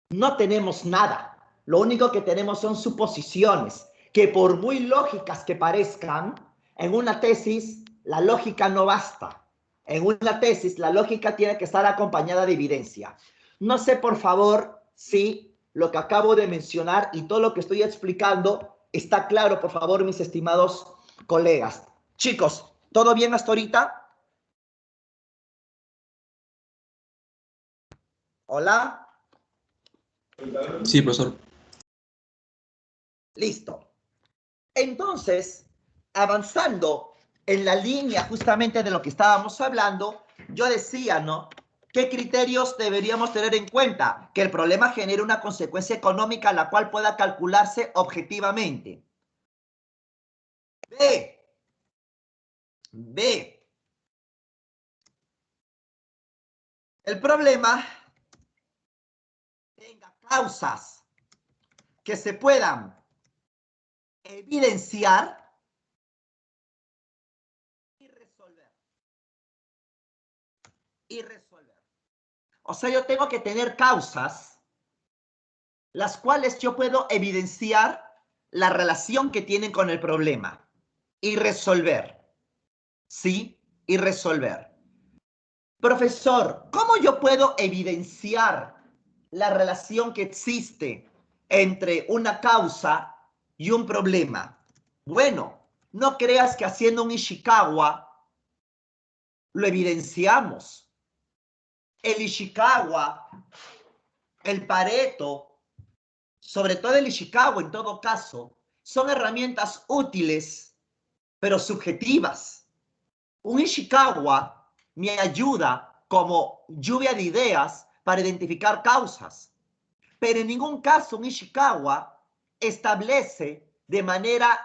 no tenemos nada. Lo único que tenemos son suposiciones, que por muy lógicas que parezcan, en una tesis la lógica no basta. En una tesis la lógica tiene que estar acompañada de evidencia. No sé, por favor, si lo que acabo de mencionar y todo lo que estoy explicando está claro, por favor, mis estimados colegas. Chicos, ¿todo bien hasta ahorita? ¿Hola? Sí, profesor. Listo. Entonces, avanzando en la línea justamente de lo que estábamos hablando, yo decía, ¿no? ¿Qué criterios deberíamos tener en cuenta? Que el problema genere una consecuencia económica la cual pueda calcularse objetivamente. B. El problema tenga causas que se puedan evidenciar y resolver. O sea, yo tengo que tener causas las cuales yo puedo evidenciar la relación que tienen con el problema y resolver. ¿Sí? Y resolver. Profesor, ¿cómo yo puedo evidenciar la relación que existe entre una causa y un problema? Bueno, no creas que haciendo un Ishikawa lo evidenciamos. El Ishikawa, el Pareto, sobre todo el Ishikawa en todo caso, son herramientas útiles, pero subjetivas. Un Ishikawa me ayuda como lluvia de ideas para identificar causas, pero en ningún caso un Ishikawa establece de manera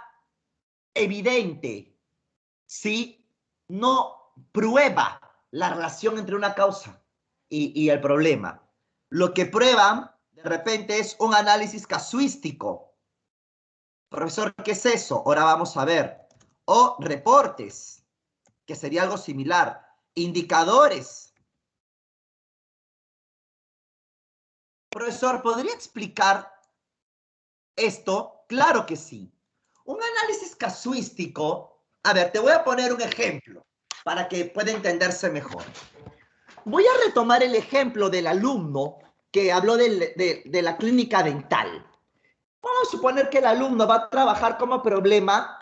evidente, ¿sí? No prueba la relación entre una causa y el problema. Lo que prueban de repente es un análisis casuístico. Profesor, ¿qué es eso? Ahora vamos a ver. O reportes, que sería algo similar. Indicadores. Profesor, ¿podría explicar esto? Claro que sí. Un análisis casuístico, a ver, te voy a poner un ejemplo para que pueda entenderse mejor. Voy a retomar el ejemplo del alumno que habló de la clínica dental. Vamos a suponer que el alumno va a trabajar como problema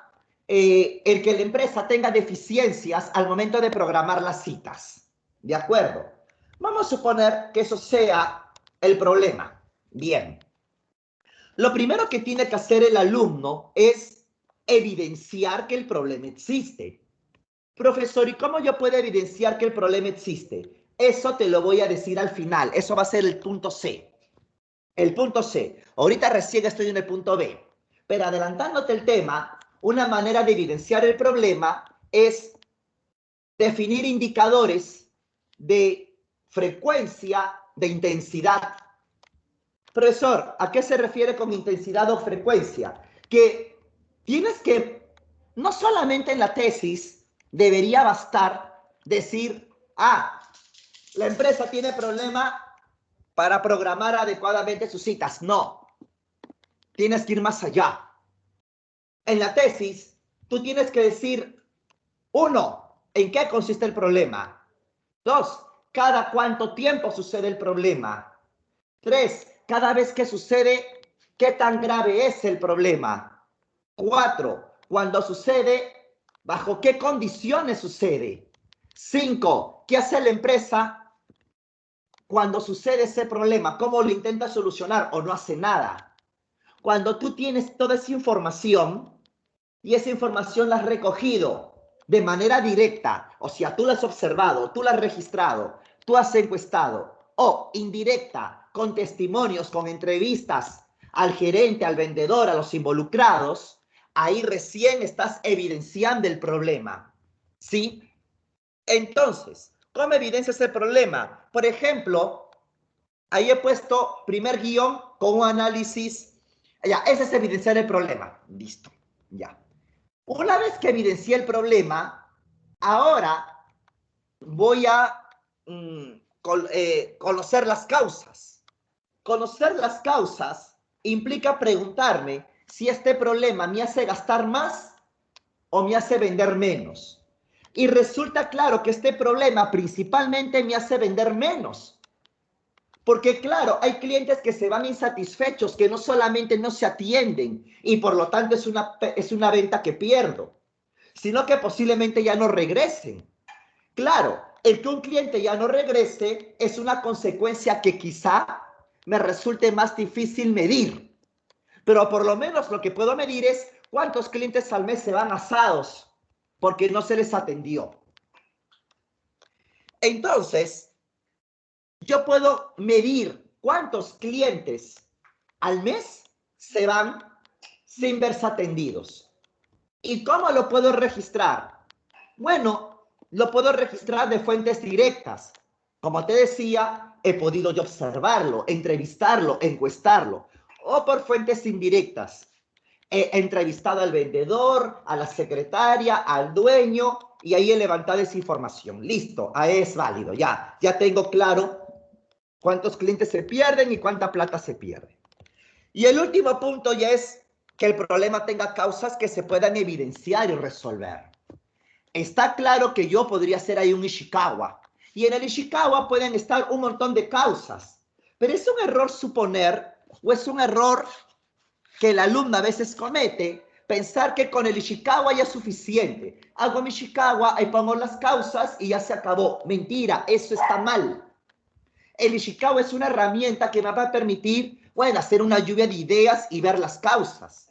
el que la empresa tenga deficiencias al momento de programar las citas. ¿De acuerdo? Vamos a suponer que eso sea el problema. Bien. Lo primero que tiene que hacer el alumno es evidenciar que el problema existe. Profesor, ¿y cómo yo puedo evidenciar que el problema existe? Eso te lo voy a decir al final. Eso va a ser el punto C. El punto C. Ahorita recién estoy en el punto B. Pero adelantándote el tema, una manera de evidenciar el problema es definir indicadores de frecuencia, de intensidad. Profesor, ¿a qué se refiere con intensidad o frecuencia? Que tienes que, no solamente en la tesis, debería bastar decir, la empresa tiene problema para programar adecuadamente sus citas. No, tienes que ir más allá. En la tesis, tú tienes que decir, 1, ¿en qué consiste el problema? 2, ¿cada cuánto tiempo sucede el problema? 3, cada vez que sucede, ¿qué tan grave es el problema? 4, cuando sucede, ¿bajo qué condiciones sucede? 5, ¿qué hace la empresa cuando sucede ese problema? ¿Cómo lo intenta solucionar o no hace nada? Cuando tú tienes toda esa información y esa información la has recogido de manera directa, o sea, tú la has observado, tú la has registrado, tú has encuestado, o indirecta, con testimonios, con entrevistas al gerente, al vendedor, a los involucrados, ahí recién estás evidenciando el problema, ¿sí? Entonces, ¿cómo evidencias el problema? Por ejemplo, ahí he puesto primer guión con un análisis. Ya, ese es evidenciar el problema. Listo, ya. Una vez que evidencié el problema, ahora voy a conocer las causas. Conocer las causas implica preguntarme si este problema me hace gastar más o me hace vender menos. Y resulta claro que este problema principalmente me hace vender menos. Porque claro, hay clientes que se van insatisfechos, que no solamente no se atienden y por lo tanto es una venta que pierdo, sino que posiblemente ya no regresen. Claro, el que un cliente ya no regrese es una consecuencia que quizá me resulte más difícil medir. Pero por lo menos lo que puedo medir es cuántos clientes al mes se van asados porque no se les atendió. Entonces, yo puedo medir cuántos clientes al mes se van sin verse atendidos. ¿Y cómo lo puedo registrar? Bueno, lo puedo registrar de fuentes directas. Como te decía, he podido yo observarlo, entrevistarlo, encuestarlo. O por fuentes indirectas. He entrevistado al vendedor, a la secretaria, al dueño, y ahí he levantado esa información. Listo, ahí es válido. Ya tengo claro cuántos clientes se pierden y cuánta plata se pierde. Y el último punto ya es que el problema tenga causas que se puedan evidenciar y resolver. Está claro que yo podría hacer ahí un Ishikawa. Y en el Ishikawa pueden estar un montón de causas. Pero es un error suponer, o es un error que el alumno a veces comete, pensar que con el Ishikawa ya es suficiente. Hago mi Ishikawa y pongo las causas y ya se acabó. Mentira, eso está mal. El Ishikawa es una herramienta que me va a permitir, bueno, hacer una lluvia de ideas y ver las causas.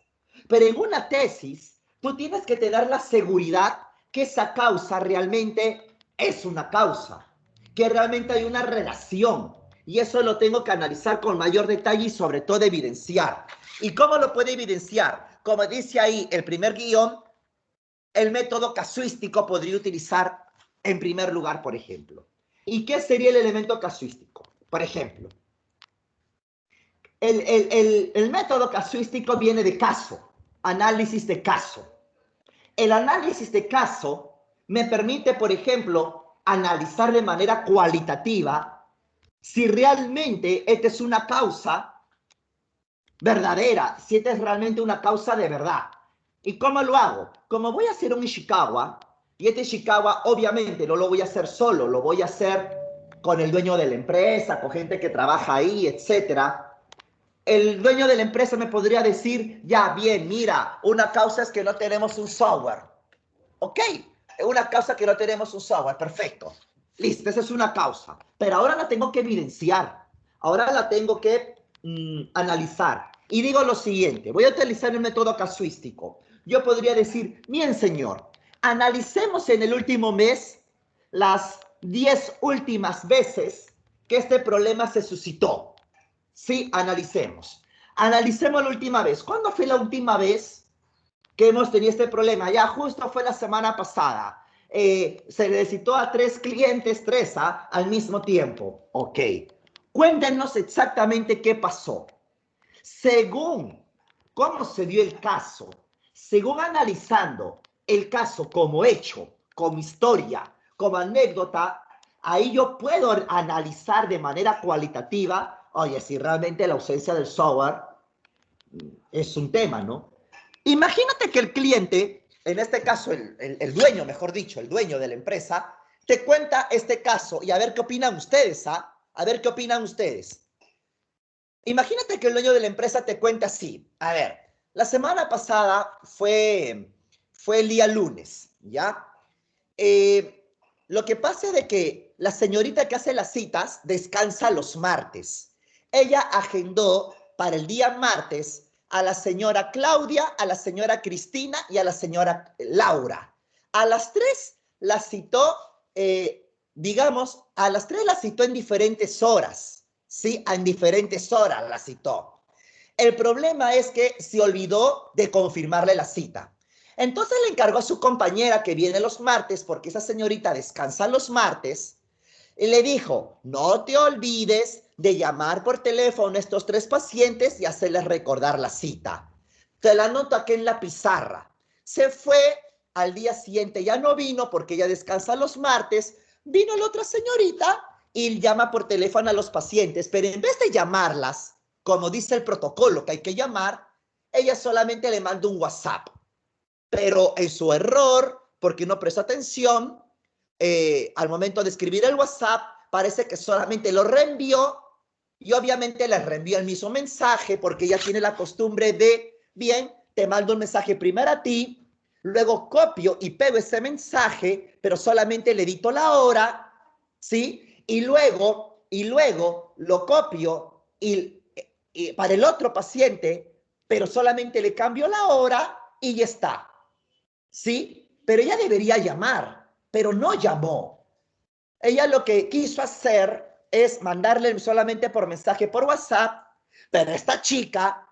Pero en una tesis, tú tienes que tener la seguridad que esa causa realmente es una causa, que realmente hay una relación. Y eso lo tengo que analizar con mayor detalle y sobre todo evidenciar. ¿Y cómo lo puede evidenciar? Como dice ahí el primer guión, el método casuístico podría utilizar en primer lugar, por ejemplo. ¿Y qué sería el elemento casuístico? Por ejemplo, el método casuístico viene de caso, análisis de caso. El análisis de caso me permite, por ejemplo, analizar de manera cualitativa si realmente esta es una causa verdadera, si esta es realmente una causa de verdad. ¿Y cómo lo hago? Como voy a hacer un Ishikawa, y este Ishikawa obviamente no lo voy a hacer solo, lo voy a hacer con el dueño de la empresa, con gente que trabaja ahí, etcétera. El dueño de la empresa me podría decir, ya, bien, mira, una causa es que no tenemos un software. Ok, una causa que no tenemos un software, perfecto. Listo, esa es una causa. Pero ahora la tengo que evidenciar. Ahora la tengo que analizar. Y digo lo siguiente, voy a utilizar el método casuístico. Yo podría decir, bien señor, analicemos en el último mes las 10 últimas veces que este problema se suscitó. Sí, analicemos. Analicemos la última vez. ¿Cuándo fue la última vez que hemos tenido este problema? Ya justo fue la semana pasada. Se le citó a 3 clientes, 3 al mismo tiempo. Ok. Cuéntenos exactamente qué pasó. Según cómo se dio el caso, según analizando el caso como hecho, como historia, como anécdota, ahí yo puedo analizar de manera cualitativa, oye, si realmente la ausencia del software es un tema, ¿no? Imagínate que el cliente, en este caso el dueño, mejor dicho, el dueño de la empresa, te cuenta este caso y a ver qué opinan ustedes, ¿ah? A ver qué opinan ustedes. Imagínate que el dueño de la empresa te cuenta así. A ver, la semana pasada fue el día lunes, ¿ya? Lo que pasa es de que la señorita que hace las citas descansa los martes. Ella agendó para el día martes a la señora Claudia, a la señora Cristina y a la señora Laura. A las 3 las citó, digamos, a las 3 las citó en diferentes horas. Sí, en diferentes horas la citó. El problema es que se olvidó de confirmarle la cita. Entonces le encargó a su compañera que viene los martes, porque esa señorita descansa los martes, y le dijo, no te olvides de llamar por teléfono a estos 3 pacientes y hacerles recordar la cita. Te la anoto aquí en la pizarra. Se fue, al día siguiente ya no vino porque ella descansa los martes, vino la otra señorita y llama por teléfono a los pacientes, pero en vez de llamarlas, como dice el protocolo que hay que llamar, ella solamente le manda un WhatsApp. Pero en su error, porque no prestó atención, al momento de escribir el WhatsApp, parece que solamente lo reenvió y obviamente le reenvió el mismo mensaje porque ella tiene la costumbre de, bien, te mando un mensaje primero a ti, luego copio y pego ese mensaje, pero solamente le edito la hora, ¿sí? Y luego lo copio y para el otro paciente, pero solamente le cambio la hora y ya está. ¿Sí? Pero ella debería llamar, pero no llamó. Ella lo que quiso hacer es mandarle solamente por mensaje por WhatsApp, pero esta chica,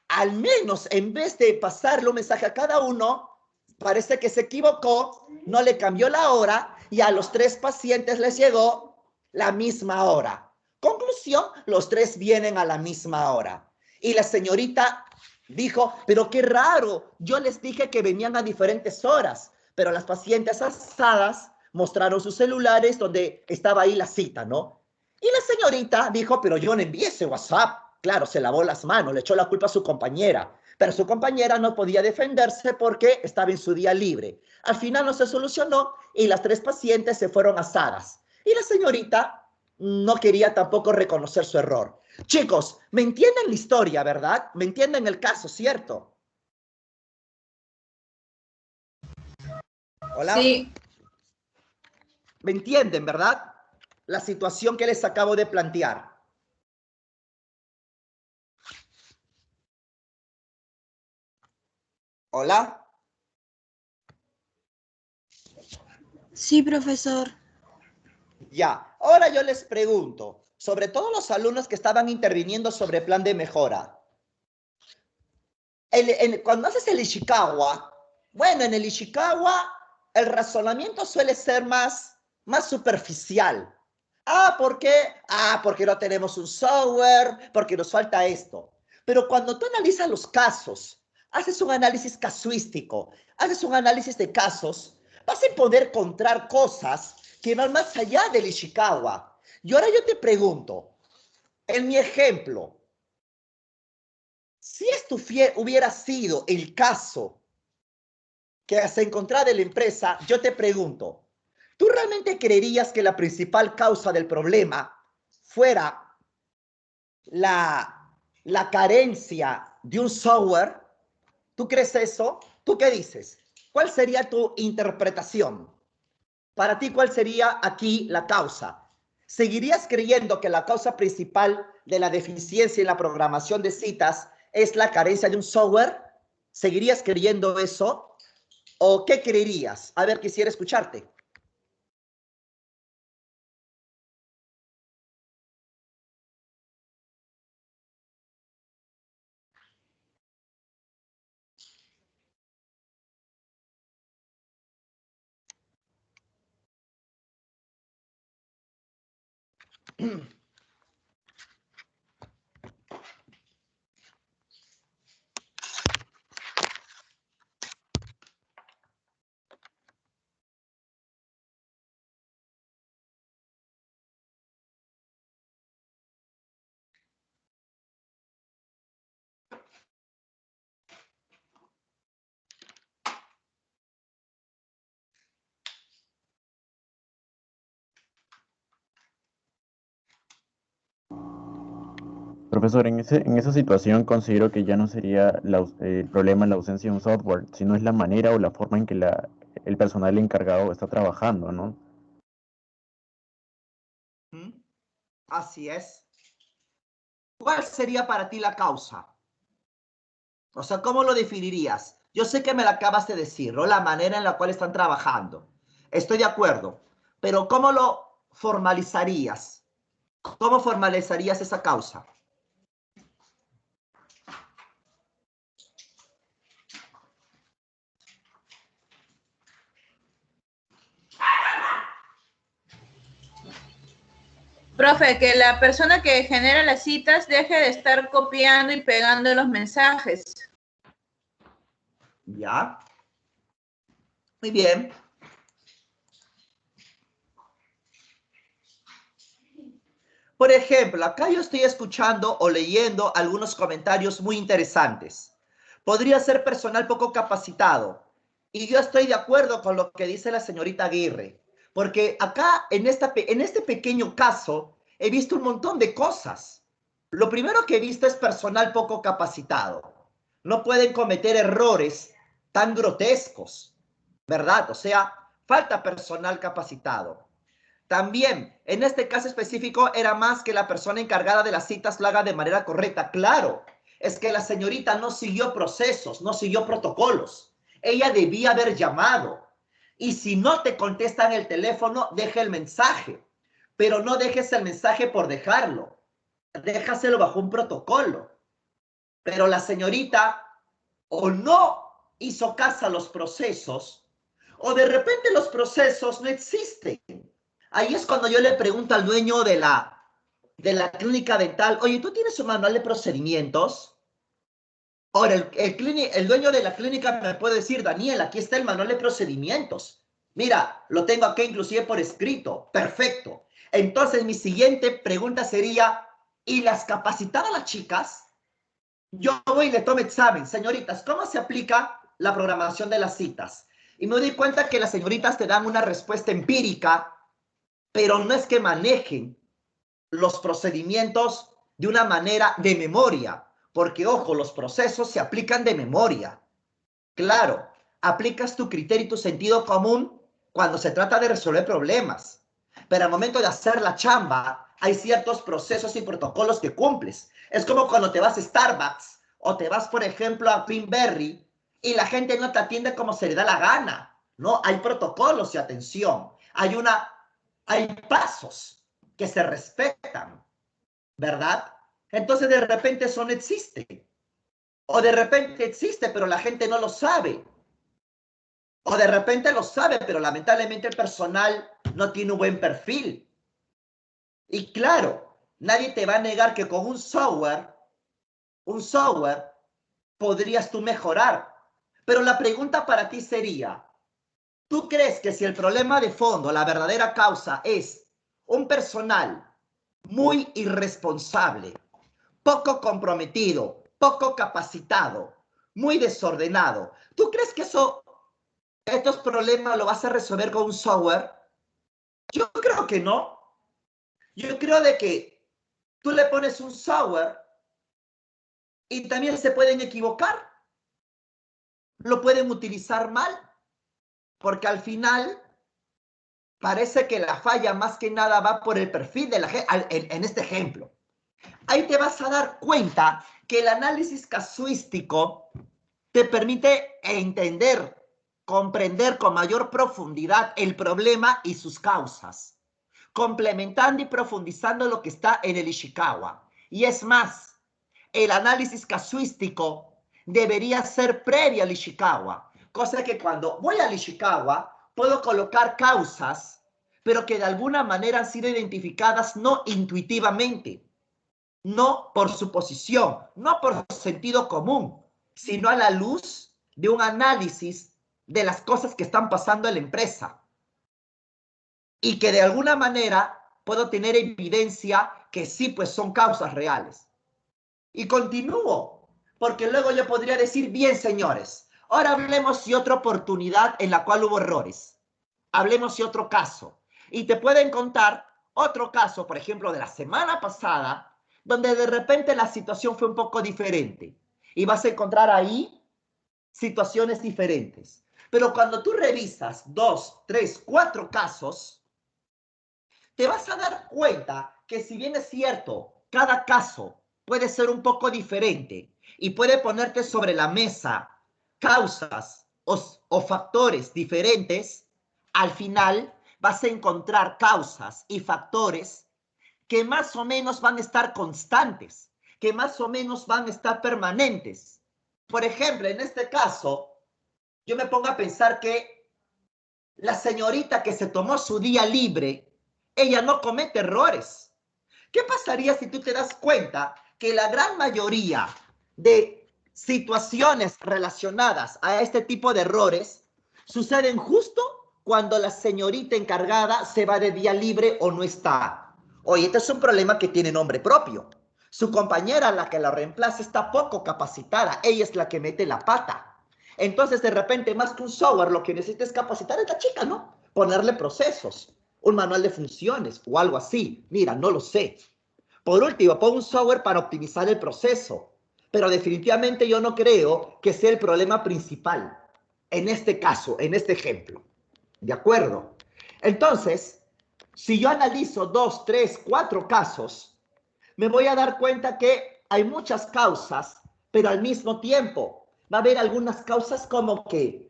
al menos en vez de pasarle un mensaje a cada uno, parece que se equivocó, no le cambió la hora y a los 3 pacientes les llegó la misma hora. Conclusión, los 3 vienen a la misma hora. Y la señorita dijo, pero qué raro, yo les dije que venían a diferentes horas, pero las pacientes asadas mostraron sus celulares donde estaba ahí la cita, ¿no? Y la señorita dijo, pero yo no envié ese WhatsApp. Claro, se lavó las manos, le echó la culpa a su compañera, pero su compañera no podía defenderse porque estaba en su día libre. Al final no se solucionó y las 3 pacientes se fueron asadas. Y la señorita no quería tampoco reconocer su error. Chicos, ¿me entienden la historia, verdad? ¿Me entienden el caso, cierto? Hola. Sí. ¿Me entienden, verdad? La situación que les acabo de plantear. Hola. Sí, profesor. Ya. Ahora yo les pregunto, sobre todo los alumnos que estaban interviniendo sobre plan de mejora. Cuando haces el Ishikawa, bueno, en el Ishikawa el razonamiento suele ser más superficial. ¿Por qué? Porque no tenemos un software, porque nos falta esto. Pero cuando tú analizas los casos, haces un análisis casuístico, haces un análisis de casos, vas a poder encontrar cosas que van más allá del Ishikawa. Y ahora yo te pregunto, en mi ejemplo, si esto hubiera sido el caso que se encontraba en la empresa, yo te pregunto, ¿tú realmente creerías que la principal causa del problema fuera la carencia de un software? ¿Tú crees eso? ¿Tú qué dices? ¿Cuál sería tu interpretación? Para ti, ¿cuál sería aquí la causa? ¿Seguirías creyendo que la causa principal de la deficiencia en la programación de citas es la carencia de un software? ¿Seguirías creyendo eso? ¿O qué creerías? A ver, quisiera escucharte. Profesor, en esa situación considero que ya no sería el problema la ausencia de un software, sino es la manera o la forma en que el personal encargado está trabajando, ¿no? Así es. ¿Cuál sería para ti la causa? O sea, ¿cómo lo definirías? Yo sé que me la acabas de decir, ¿no? La manera en la cual están trabajando. Estoy de acuerdo. Pero ¿cómo lo formalizarías? ¿Cómo formalizarías esa causa? Profe, que la persona que genera las citas deje de estar copiando y pegando los mensajes. ¿Ya? Muy bien. Por ejemplo, acá yo estoy escuchando o leyendo algunos comentarios muy interesantes. Podría ser personal poco capacitado. Y yo estoy de acuerdo con lo que dice la señorita Aguirre. Porque acá, en este pequeño caso, he visto un montón de cosas. Lo primero que he visto es personal poco capacitado. No pueden cometer errores tan grotescos, ¿verdad? O sea, falta personal capacitado. También, en este caso específico, era más que la persona encargada de las citas lo haga de manera correcta. Claro, es que la señorita no siguió procesos, no siguió protocolos. Ella debía haber llamado. Y si no te contestan el teléfono, deja el mensaje. Pero no dejes el mensaje por dejarlo. Déjaselo bajo un protocolo. Pero la señorita o no hizo caso a los procesos, o de repente los procesos no existen. Ahí es cuando yo le pregunto al dueño de la clínica dental, oye, ¿tú tienes un manual de procedimientos? Ahora, el dueño de la clínica me puede decir, Daniel, aquí está el manual de procedimientos. Mira, lo tengo aquí inclusive por escrito. Perfecto. Entonces, mi siguiente pregunta sería, ¿y las capacitadas las chicas? Yo voy y le tomo examen. Señoritas, ¿cómo se aplica la programación de las citas? Y me doy cuenta que las señoritas te dan una respuesta empírica, pero no es que manejen los procedimientos de una manera de memoria, porque ojo, los procesos se aplican de memoria. Claro, aplicas tu criterio y tu sentido común cuando se trata de resolver problemas. Pero al momento de hacer la chamba, hay ciertos procesos y protocolos que cumples. Es como cuando te vas a Starbucks o te vas, por ejemplo, a Greenberry y la gente no te atiende como se le da la gana, ¿no? Hay protocolos y atención. Hay pasos que se respetan, ¿verdad? Entonces, de repente eso no existe. O de repente existe, pero la gente no lo sabe. O de repente lo sabe, pero lamentablemente el personal no tiene un buen perfil. Y claro, nadie te va a negar que con un software podrías tú mejorar. Pero la pregunta para ti sería, ¿tú crees que si el problema de fondo, la verdadera causa es un personal muy irresponsable, poco comprometido, poco capacitado, muy desordenado, ¿tú crees que estos problemas lo vas a resolver con un software? Yo creo que no. Yo creo de que tú le pones un software y también se pueden equivocar. Lo pueden utilizar mal, porque al final parece que la falla más que nada va por el perfil de la gente. En este ejemplo, ahí te vas a dar cuenta que el análisis casuístico te permite entender, comprender con mayor profundidad el problema y sus causas, complementando y profundizando lo que está en el Ishikawa. Y es más, el análisis casuístico debería ser previo al Ishikawa, cosa que cuando voy al Ishikawa puedo colocar causas, pero que de alguna manera han sido identificadas no intuitivamente, no por suposición, no por sentido común, sino a la luz de un análisis de las cosas que están pasando en la empresa. Y que de alguna manera puedo tener evidencia que sí, pues son causas reales. Y continúo, porque luego yo podría decir, bien, señores, ahora hablemos de otra oportunidad en la cual hubo errores. Hablemos de otro caso. Y te pueden contar otro caso, por ejemplo, de la semana pasada, donde de repente la situación fue un poco diferente. Y vas a encontrar ahí situaciones diferentes. Pero cuando tú revisas 2, 3, 4 casos, te vas a dar cuenta que si bien es cierto, cada caso puede ser un poco diferente y puede ponerte sobre la mesa causas o factores diferentes, al final vas a encontrar causas y factores que más o menos van a estar constantes, que más o menos van a estar permanentes. Por ejemplo, en este caso, yo me pongo a pensar que la señorita que se tomó su día libre, ella no comete errores. ¿Qué pasaría si tú te das cuenta que la gran mayoría de situaciones relacionadas a este tipo de errores suceden justo cuando la señorita encargada se va de día libre o no está? Oye, este es un problema que tiene nombre propio. Su compañera, la que la reemplaza, está poco capacitada. Ella es la que mete la pata. Entonces, de repente, más que un software, lo que necesita es capacitar a esta chica, ¿no? Ponerle procesos, un manual de funciones o algo así. Mira, no lo sé. Por último, pongo un software para optimizar el proceso. Pero definitivamente yo no creo que sea el problema principal en este caso, en este ejemplo. ¿De acuerdo? Entonces, si yo analizo 2, 3, 4 casos, me voy a dar cuenta que hay muchas causas, pero al mismo tiempo va a haber algunas causas como que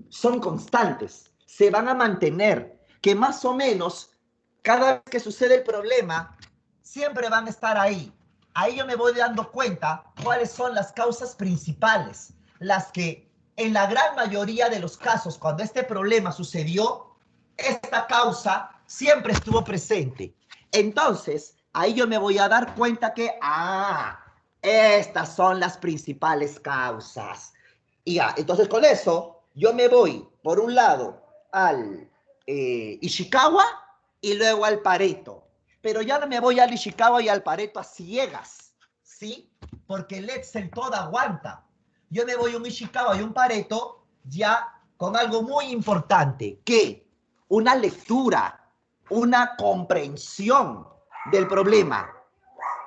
son constantes, se van a mantener, que más o menos cada vez que sucede el problema, siempre van a estar ahí. Ahí yo me voy dando cuenta cuáles son las causas principales, las que en la gran mayoría de los casos, cuando este problema sucedió, esta causa siempre estuvo presente. Entonces, ahí yo me voy a dar cuenta que, estas son las principales causas. Y ya, entonces con eso, yo me voy, por un lado, al Ishikawa y luego al Pareto. Pero ya no me voy al Ishikawa y al Pareto a ciegas, ¿sí? Porque el Excel todo aguanta. Yo me voy a un Ishikawa y un Pareto ya con algo muy importante, que una lectura, una comprensión del problema.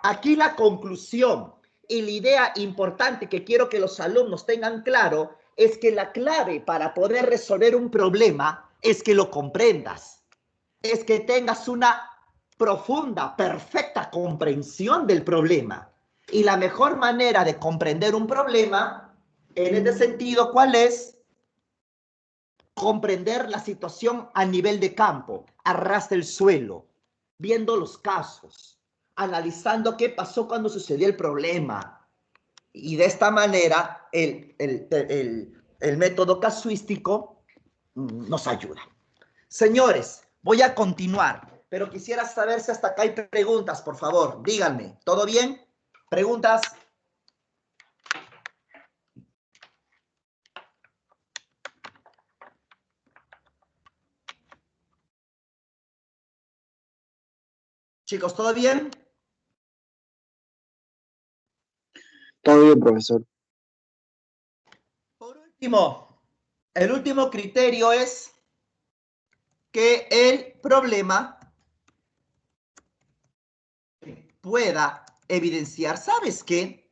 Aquí la conclusión y la idea importante que quiero que los alumnos tengan claro es que la clave para poder resolver un problema es que lo comprendas, es que tengas una profunda, perfecta comprensión del problema. Y la mejor manera de comprender un problema, en este sentido, ¿cuál es? Comprender la situación a nivel de campo, a ras del suelo, viendo los casos, analizando qué pasó cuando sucedió el problema. Y de esta manera, el método casuístico nos ayuda. Señores, voy a continuar, pero quisiera saber si hasta acá hay preguntas, por favor. Díganme, ¿todo bien? ¿Preguntas? Chicos, ¿todo bien? Todo bien, profesor. Por último, el último criterio es que el problema pueda evidenciar. ¿Sabes qué?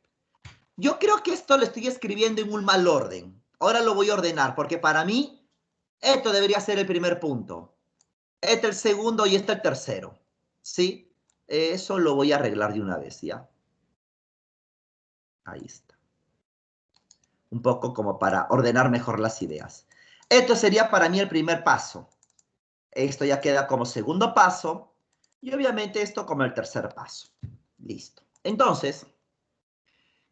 Yo creo que esto lo estoy escribiendo en un mal orden. Ahora lo voy a ordenar, porque para mí esto debería ser el primer punto. Este el segundo y este el tercero. ¿Sí? Eso lo voy a arreglar de una vez, ¿ya? Ahí está. Un poco como para ordenar mejor las ideas. Esto sería para mí el primer paso. Esto ya queda como segundo paso. Y obviamente esto como el tercer paso. Listo. Entonces,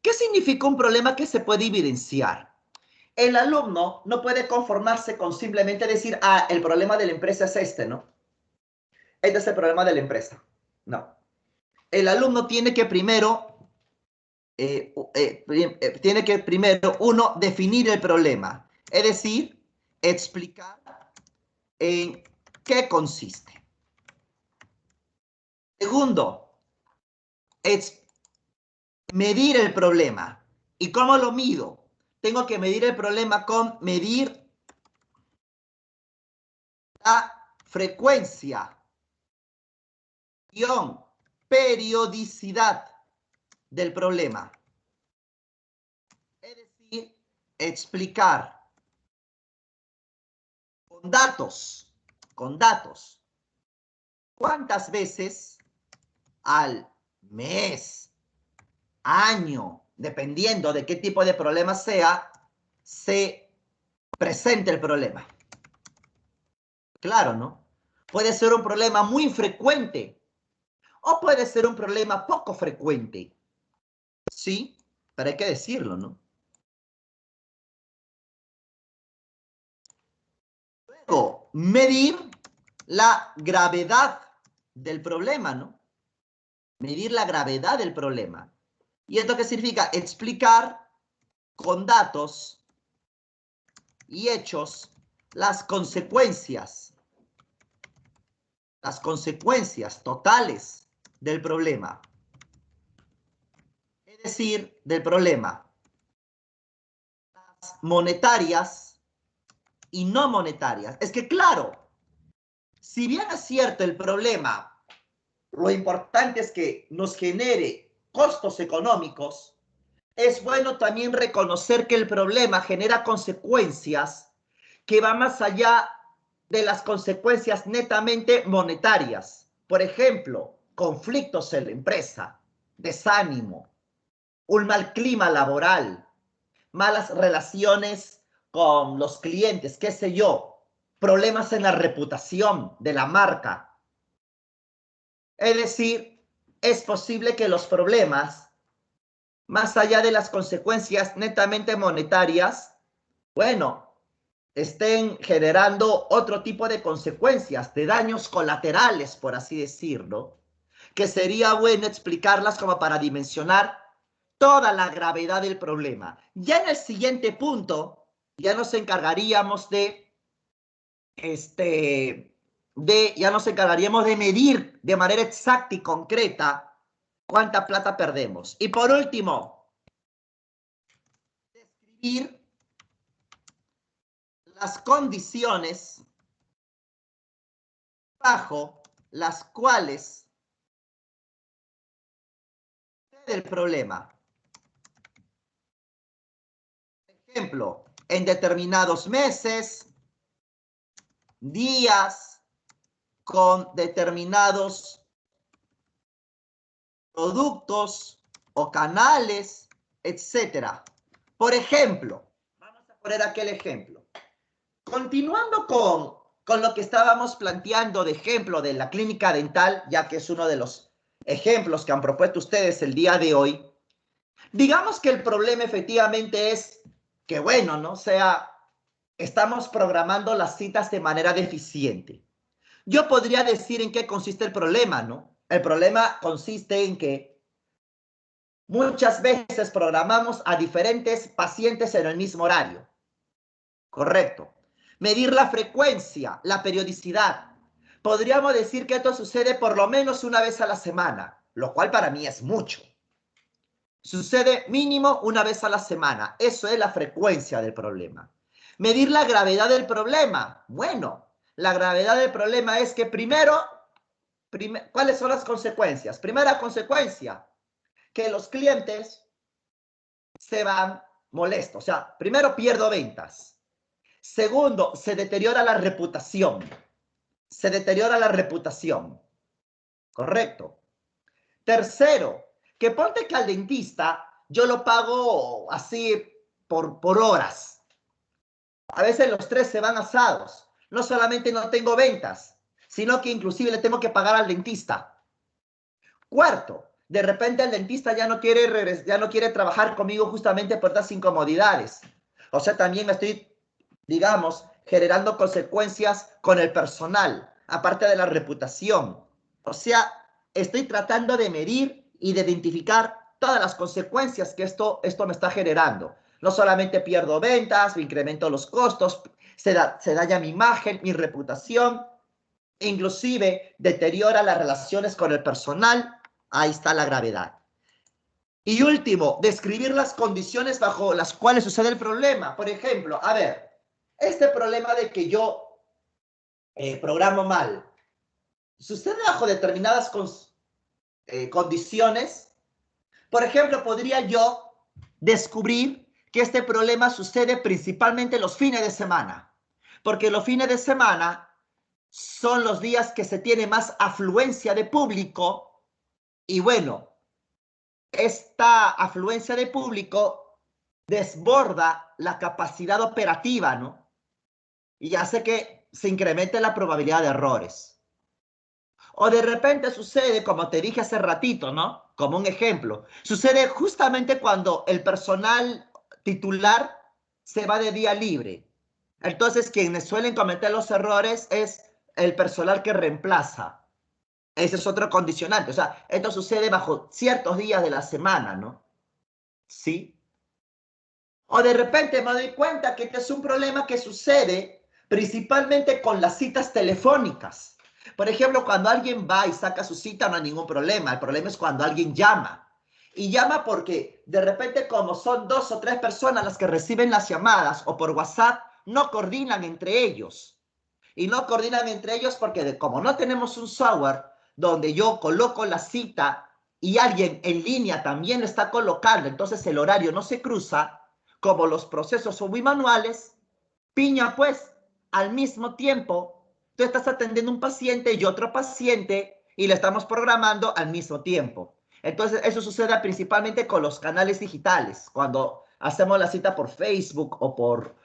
¿qué significa un problema que se puede evidenciar? El alumno no puede conformarse con simplemente decir, ah, el problema de la empresa es este, ¿no? Este es el problema de la empresa. No. El alumno tiene que primero, uno, definir el problema. Es decir, explicar en qué consiste. Segundo, medir el problema. ¿Y cómo lo mido? Tengo que medir el problema con medir la frecuencia, periodicidad del problema. Es decir, explicar con datos, cuántas veces al mes, año, dependiendo de qué tipo de problema sea, se presenta el problema. Claro, ¿no? Puede ser un problema muy frecuente o puede ser un problema poco frecuente. Sí, pero hay que decirlo, ¿no? Luego, medir la gravedad del problema, ¿no? Medir la gravedad del problema. ¿Y esto qué significa? Explicar con datos y hechos las consecuencias totales del problema. Es decir, del problema. Las monetarias y no monetarias. Es que claro, si bien es cierto el problema, lo importante es que nos genere costos económicos, es bueno también reconocer que el problema genera consecuencias que van más allá de las consecuencias netamente monetarias. Por ejemplo, conflictos en la empresa, desánimo, un mal clima laboral, malas relaciones con los clientes, qué sé yo, problemas en la reputación de la marca. Es decir, es posible que los problemas, más allá de las consecuencias netamente monetarias, bueno, estén generando otro tipo de consecuencias, de daños colaterales, por así decirlo, que sería bueno explicarlas como para dimensionar toda la gravedad del problema. Ya en el siguiente punto, ya nos encargaríamos ya nos encargaríamos de medir de manera exacta y concreta cuánta plata perdemos. Y por último, describir las condiciones bajo las cuales sucede el problema. Por ejemplo, en determinados meses, días, con determinados productos o canales, etcétera. Por ejemplo, vamos a poner aquel ejemplo. Continuando con lo que estábamos planteando de ejemplo de la clínica dental, ya que es uno de los ejemplos que han propuesto ustedes el día de hoy, digamos que el problema efectivamente es que, bueno, ¿no? O sea, estamos programando las citas de manera deficiente. Yo podría decir en qué consiste el problema, ¿no? El problema consiste en que muchas veces programamos a diferentes pacientes en el mismo horario. Correcto. Medir la frecuencia, la periodicidad. Podríamos decir que esto sucede por lo menos una vez a la semana, lo cual para mí es mucho. Sucede mínimo una vez a la semana. Eso es la frecuencia del problema. Medir la gravedad del problema. Bueno, la gravedad del problema es que primero, ¿cuáles son las consecuencias? Primera consecuencia, que los clientes se van molestos. O sea, primero pierdo ventas. Segundo, se deteriora la reputación. Se deteriora la reputación. Correcto. Tercero, que ponte que al dentista yo lo pago así por horas. A veces los 3 se van asados. No solamente no tengo ventas, sino que inclusive le tengo que pagar al dentista. Cuarto, de repente el dentista ya no quiere trabajar conmigo justamente por estas incomodidades. O sea, también me estoy, digamos, generando consecuencias con el personal, aparte de la reputación. O sea, estoy tratando de medir y de identificar todas las consecuencias que esto me está generando. No solamente pierdo ventas, me incremento los costos, se daña mi imagen, mi reputación, inclusive deteriora las relaciones con el personal. Ahí está la gravedad. Y último, describir las condiciones bajo las cuales sucede el problema. Por ejemplo, a ver, este problema de que yo programo mal, sucede bajo determinadas condiciones. Por ejemplo, podría yo descubrir que este problema sucede principalmente los fines de semana, porque los fines de semana son los días que se tiene más afluencia de público y bueno, esta afluencia de público desborda la capacidad operativa, ¿no? Y hace que se incremente la probabilidad de errores. O de repente sucede, como te dije hace ratito, ¿no? Como un ejemplo, sucede justamente cuando el personal titular se va de día libre. Entonces, quienes suelen cometer los errores es el personal que reemplaza. Ese es otro condicionante. O sea, esto sucede bajo ciertos días de la semana, ¿no? ¿Sí? O de repente me doy cuenta que este es un problema que sucede principalmente con las citas telefónicas. Por ejemplo, cuando alguien va y saca su cita no hay ningún problema. El problema es cuando alguien llama. Y llama porque de repente como son 2 o 3 personas las que reciben las llamadas o por WhatsApp, no coordinan entre ellos. Y no coordinan entre ellos porque como no tenemos un software donde yo coloco la cita y alguien en línea también está colocando, entonces el horario no se cruza, como los procesos son muy manuales, piña pues, al mismo tiempo, tú estás atendiendo un paciente y otro paciente y le estamos programando al mismo tiempo. Entonces, eso sucede principalmente con los canales digitales, cuando hacemos la cita por Facebook o por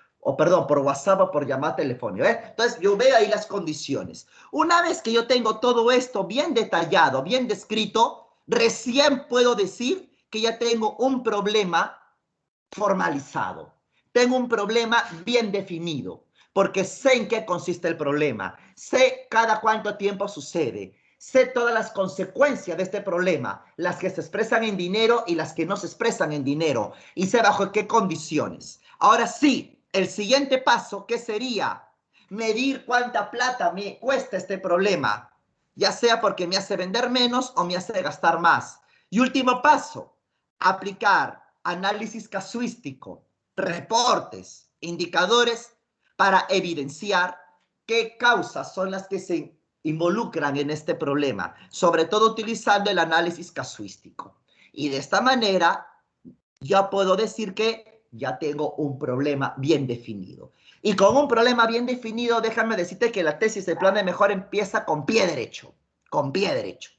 WhatsApp o por llamada telefónica. Entonces, yo veo ahí las condiciones. Una vez que yo tengo todo esto bien detallado, bien descrito, recién puedo decir que ya tengo un problema formalizado. Tengo un problema bien definido, porque sé en qué consiste el problema, sé cada cuánto tiempo sucede, sé todas las consecuencias de este problema, las que se expresan en dinero y las que no se expresan en dinero, y sé bajo qué condiciones. Ahora sí, el siguiente paso, ¿qué sería? Medir cuánta plata me cuesta este problema, ya sea porque me hace vender menos o me hace gastar más. Y último paso, aplicar análisis casuístico, reportes, indicadores para evidenciar qué causas son las que se involucran en este problema, sobre todo utilizando el análisis casuístico. Y de esta manera ya puedo decir que ya tengo un problema bien definido. Y con un problema bien definido, déjame decirte que la tesis del plan de mejora empieza con pie derecho. Con pie derecho.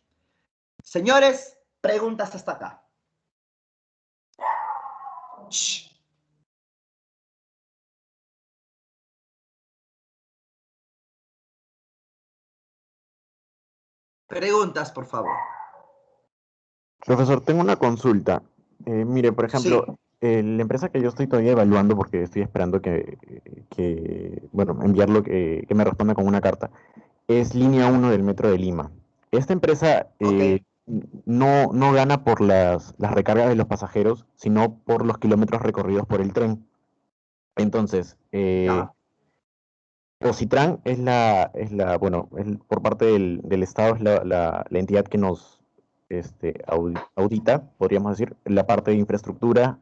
Señores, preguntas hasta acá. Shh. Preguntas, por favor. Profesor, tengo una consulta. Mire, por ejemplo, Sí. la empresa que yo estoy todavía evaluando, porque estoy esperando bueno, enviarlo, que me responda con una carta, es Línea 1 del Metro de Lima. Esta empresa Ok. no gana por las recargas de los pasajeros, sino por los kilómetros recorridos por el tren. Entonces, Ya. Ocitran bueno, por parte del Estado es la entidad que nos audita, podríamos decir, la parte de infraestructura,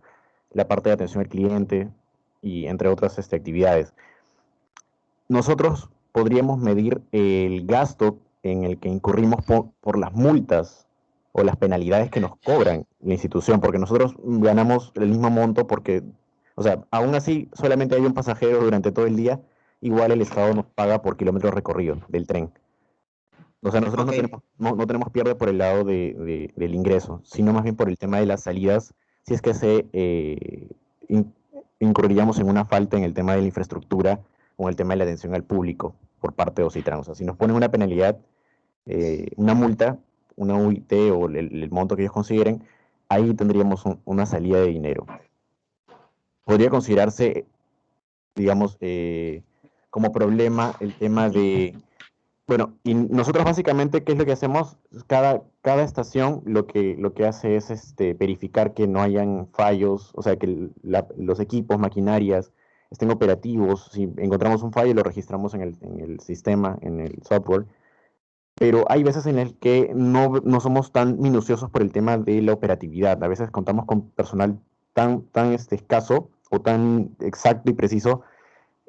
la parte de atención al cliente y entre otras actividades. Nosotros podríamos medir el gasto en el que incurrimos por las multas o las penalidades que nos cobran la institución, porque nosotros ganamos el mismo monto porque, o sea, aún así solamente hay un pasajero durante todo el día, igual el Estado nos paga por kilómetros recorridos del tren. O sea, nosotros Ok. no tenemos pierde por el lado del ingreso, sino más bien por el tema de las salidas, si es que incurriríamos en una falta en el tema de la infraestructura o en el tema de la atención al público por parte de Ocitran. O sea, si nos ponen una penalidad, una multa, una UIT o el monto que ellos consideren, ahí tendríamos una salida de dinero. Podría considerarse, digamos, como problema el tema de... Bueno, y nosotros básicamente, ¿qué es lo que hacemos? Cada estación lo que hace es verificar que no hayan fallos, o sea, que los equipos, maquinarias estén operativos. Si encontramos un fallo, lo registramos en el sistema, en el software. Pero hay veces en el que no somos tan minuciosos por el tema de la operatividad. A veces contamos con personal tan escaso o tan exacto y preciso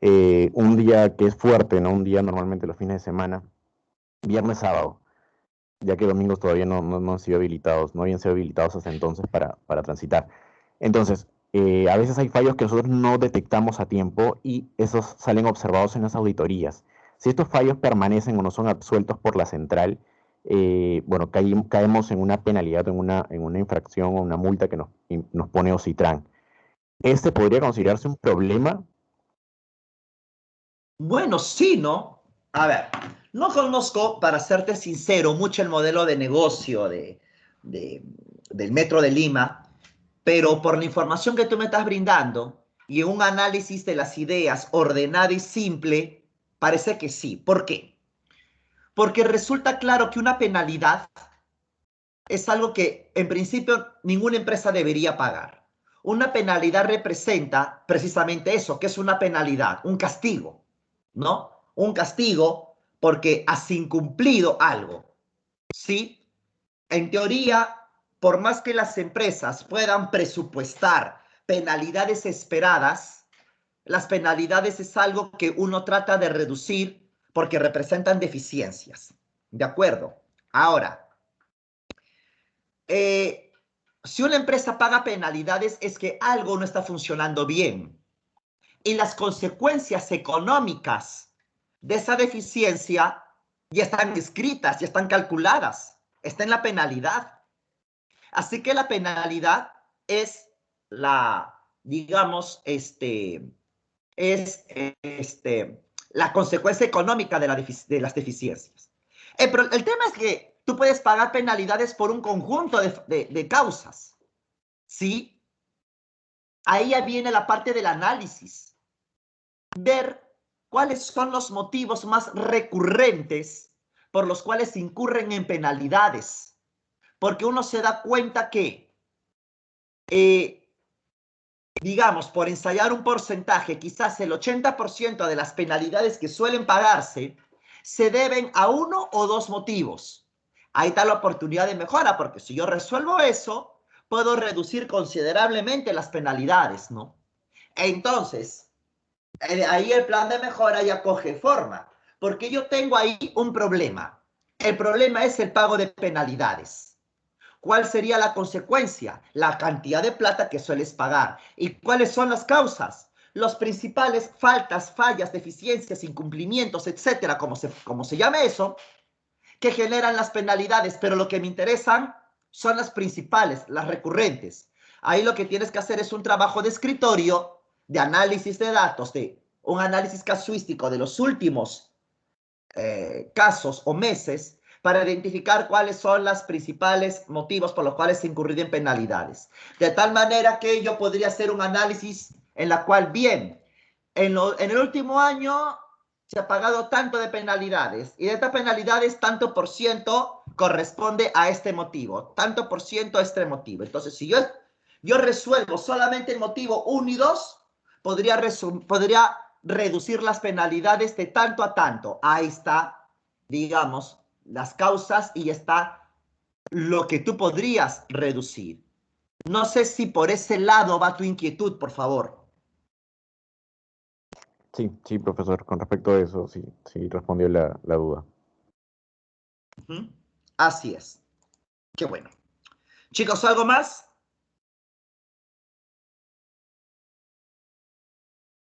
un día que es fuerte, ¿no? Un día normalmente los fines de semana, viernes, sábado, ya que domingos todavía no han sido habilitados, no habían sido habilitados hasta entonces para transitar. Entonces, a veces hay fallos que nosotros no detectamos a tiempo y esos salen observados en las auditorías. Si estos fallos permanecen o no son absueltos por la central, bueno, caemos en una penalidad, en una infracción o una multa que nos pone Ocitran. ¿Este podría considerarse un problema? Bueno, sí, ¿no? A ver, no conozco, para serte sincero, mucho el modelo de negocio del Metro de Lima, pero por la información que tú me estás brindando y en un análisis de las ideas ordenada y simple, parece que sí. ¿Por qué? Porque resulta claro que una penalidad es algo que en principio ninguna empresa debería pagar. Una penalidad representa precisamente eso, que es una penalidad, un castigo, ¿no? Un castigo porque has incumplido algo, ¿sí? En teoría, por más que las empresas puedan presupuestar penalidades esperadas, las penalidades es algo que uno trata de reducir porque representan deficiencias, ¿de acuerdo? Ahora, si una empresa paga penalidades es que algo no está funcionando bien. Y las consecuencias económicas de esa deficiencia ya están escritas, ya están calculadas. Está en la penalidad. Así que la penalidad es digamos, la consecuencia económica de las deficiencias. El tema es que tú puedes pagar penalidades por un conjunto de causas, ¿sí? Ahí ya viene la parte del análisis. Ver cuáles son los motivos más recurrentes por los cuales incurren en penalidades. Porque uno se da cuenta que, digamos, por ensayar un porcentaje, quizás el 80% de las penalidades que suelen pagarse se deben a uno o dos motivos. Ahí está la oportunidad de mejora, porque si yo resuelvo eso, puedo reducir considerablemente las penalidades, ¿no? Entonces, ahí el plan de mejora ya coge forma, porque yo tengo ahí un problema. El problema es el pago de penalidades. ¿Cuál sería la consecuencia? La cantidad de plata que sueles pagar. ¿Y cuáles son las causas? Los principales faltas, fallas, deficiencias, incumplimientos, etcétera, como se llame eso, que generan las penalidades, pero lo que me interesan son las principales, las recurrentes. Ahí lo que tienes que hacer es un trabajo de escritorio, de análisis de datos, de un análisis casuístico de los últimos casos o meses para identificar cuáles son los principales motivos por los cuales se incurrido en penalidades. De tal manera que yo podría hacer un análisis en la cual, bien, en el último año se ha pagado tanto de penalidades y de estas penalidades tanto por ciento corresponde a este motivo, tanto por ciento a este motivo. Entonces, si yo resuelvo solamente el motivo 1 y 2, podría reducir las penalidades de tanto a tanto. Ahí está, digamos, las causas y está lo que tú podrías reducir. No sé si por ese lado va tu inquietud, por favor. Sí, sí, profesor, con respecto a eso, sí, sí respondió la duda. Así es. Qué bueno. Chicos, ¿algo más?